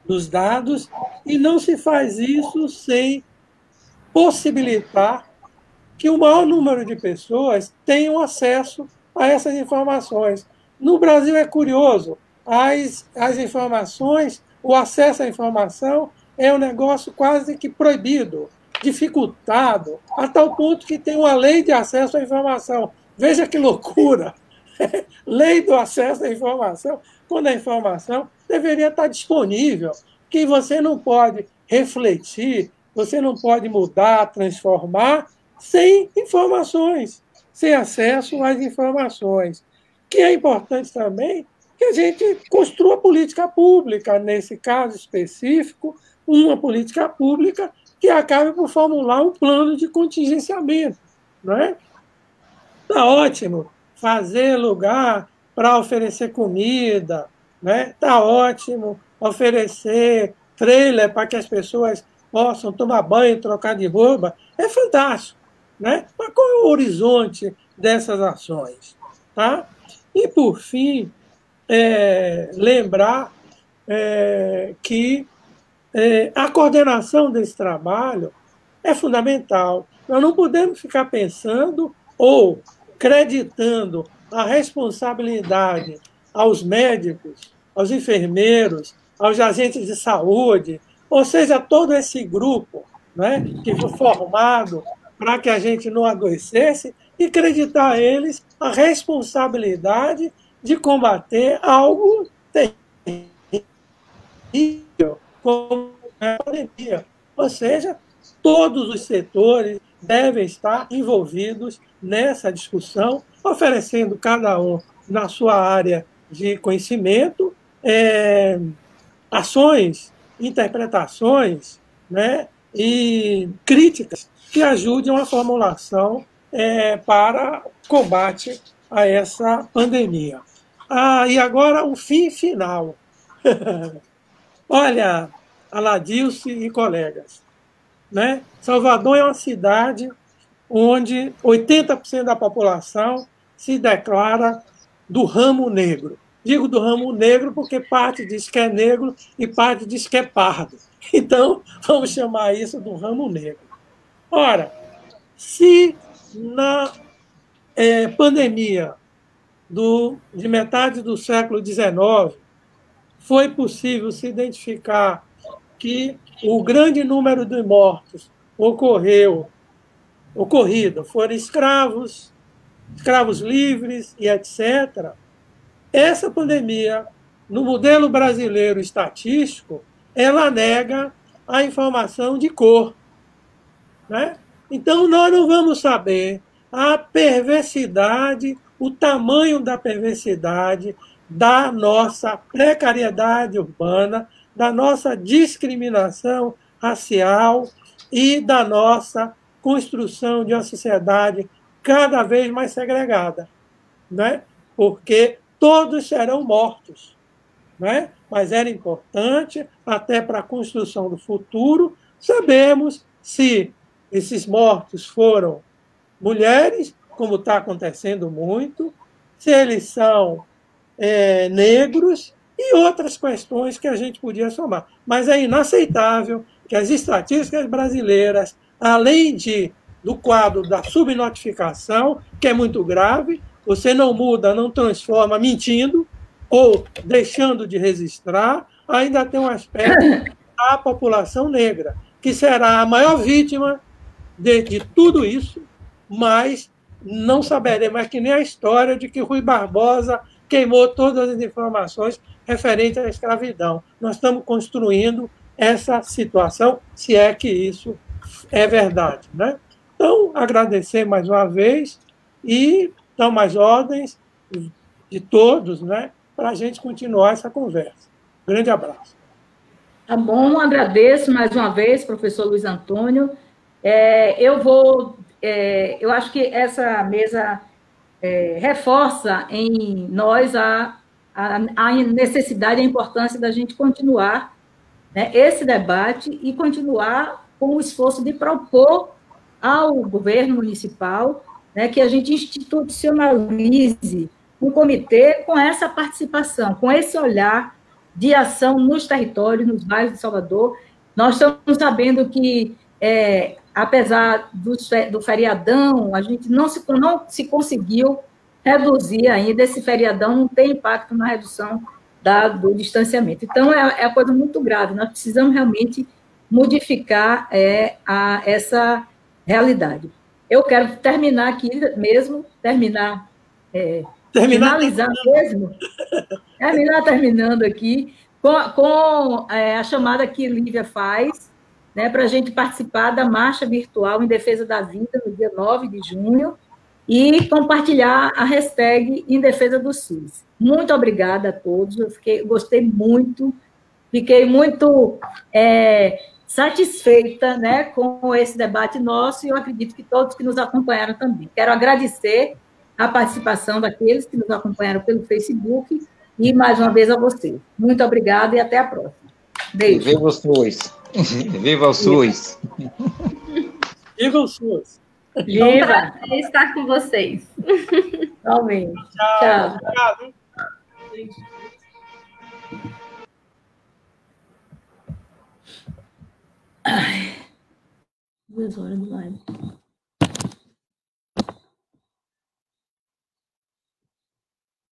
dos dados e não se faz isso sem possibilitar que o maior número de pessoas tenham acesso a essas informações. No Brasil é curioso, as informações, o acesso à informação é um negócio quase que proibido, dificultado, a tal ponto que tem uma lei de acesso à informação. Veja que loucura! Lei do acesso à informação, quando a informação deveria estar disponível, que você não pode refletir, você não pode mudar, transformar, sem informações, sem acesso às informações. Que é importante também que a gente construa política pública, nesse caso específico, uma política pública que acabe por formular um plano de contingenciamento. Não é? Está ótimo fazer lugar para oferecer comida, né? Está ótimo oferecer trailer para que as pessoas possam tomar banho, trocar de roupa, é fantástico. Né? Mas qual é o horizonte dessas ações? Tá? E, por fim, lembrar que a coordenação desse trabalho é fundamental. Nós não podemos ficar pensando ou creditando a responsabilidade aos médicos, aos enfermeiros, aos agentes de saúde, ou seja, todo esse grupo, né, que foi formado para que a gente não adoecesse, e acreditar a eles a responsabilidade de combater algo terrível, como a pandemia. Ou seja, todos os setores devem estar envolvidos nessa discussão, oferecendo cada um na sua área de conhecimento, ações, interpretações, né, e críticas que ajudem a formulação para combate a essa pandemia. E agora o fim final. Olha, Aladilce e colegas, né? Salvador é uma cidade onde 80% da população se declara do ramo negro. Digo do ramo negro porque parte diz que é negro e parte diz que é pardo. Então, vamos chamar isso do ramo negro. Ora, se na pandemia de metade do século XIX foi possível se identificar que o grande número de mortos ocorrido foram escravos livres e etc., essa pandemia, no modelo brasileiro estatístico, ela nega a informação de cor, né? Então, nós não vamos saber a perversidade, o tamanho da perversidade da nossa precariedade urbana, da nossa discriminação racial e da nossa construção de uma sociedade cada vez mais segregada, né? Porque todos serão mortos, né? Mas era importante, até para a construção do futuro, sabermos se esses mortos foram mulheres, como está acontecendo muito, se eles são negros e outras questões que a gente podia somar. Mas é inaceitável que as estatísticas brasileiras, além do quadro da subnotificação, que é muito grave, você não muda, não transforma mentindo ou deixando de registrar, ainda tem um aspecto da população negra, que será a maior vítima de tudo isso, mas não saberemos, é que nem a história de que Rui Barbosa queimou todas as informações referentes à escravidão. Nós estamos construindo essa situação, se é que isso é verdade, né? Então, agradecer mais uma vez e dão as ordens de todos, né, para a gente continuar essa conversa. Grande abraço. Tá bom, agradeço mais uma vez, professor Luiz Antônio. Eu acho que essa mesa reforça em nós a necessidade e a importância da gente continuar, né, esse debate e continuar com o esforço de propor ao governo municipal, né, que a gente institucionalize um comitê com essa participação, com esse olhar de ação nos territórios, nos bairros de Salvador. Nós estamos sabendo que, apesar do feriadão, a gente não se conseguiu reduzir ainda, esse feriadão não tem impacto na redução do distanciamento. Então, é coisa muito grave, nós precisamos realmente modificar essa realidade. Eu quero terminar aqui mesmo, terminando aqui, com a chamada que Lívia faz, né, para a gente participar da marcha virtual em defesa da vida, no dia 9 de junho, e compartilhar a hashtag em defesa do SUS. Muito obrigada a todos, gostei muito, fiquei muito satisfeita, né, com esse debate nosso, e eu acredito que todos que nos acompanharam também. Quero agradecer a participação daqueles que nos acompanharam pelo Facebook, e mais uma vez a você. Muito obrigada e até a próxima. Beijo. Viva o SUS! Viva o SUS! Viva o SUS! Viva! Prazer estar com vocês. Realmente. Tchau. Obrigado. Ai, 2 horas do live.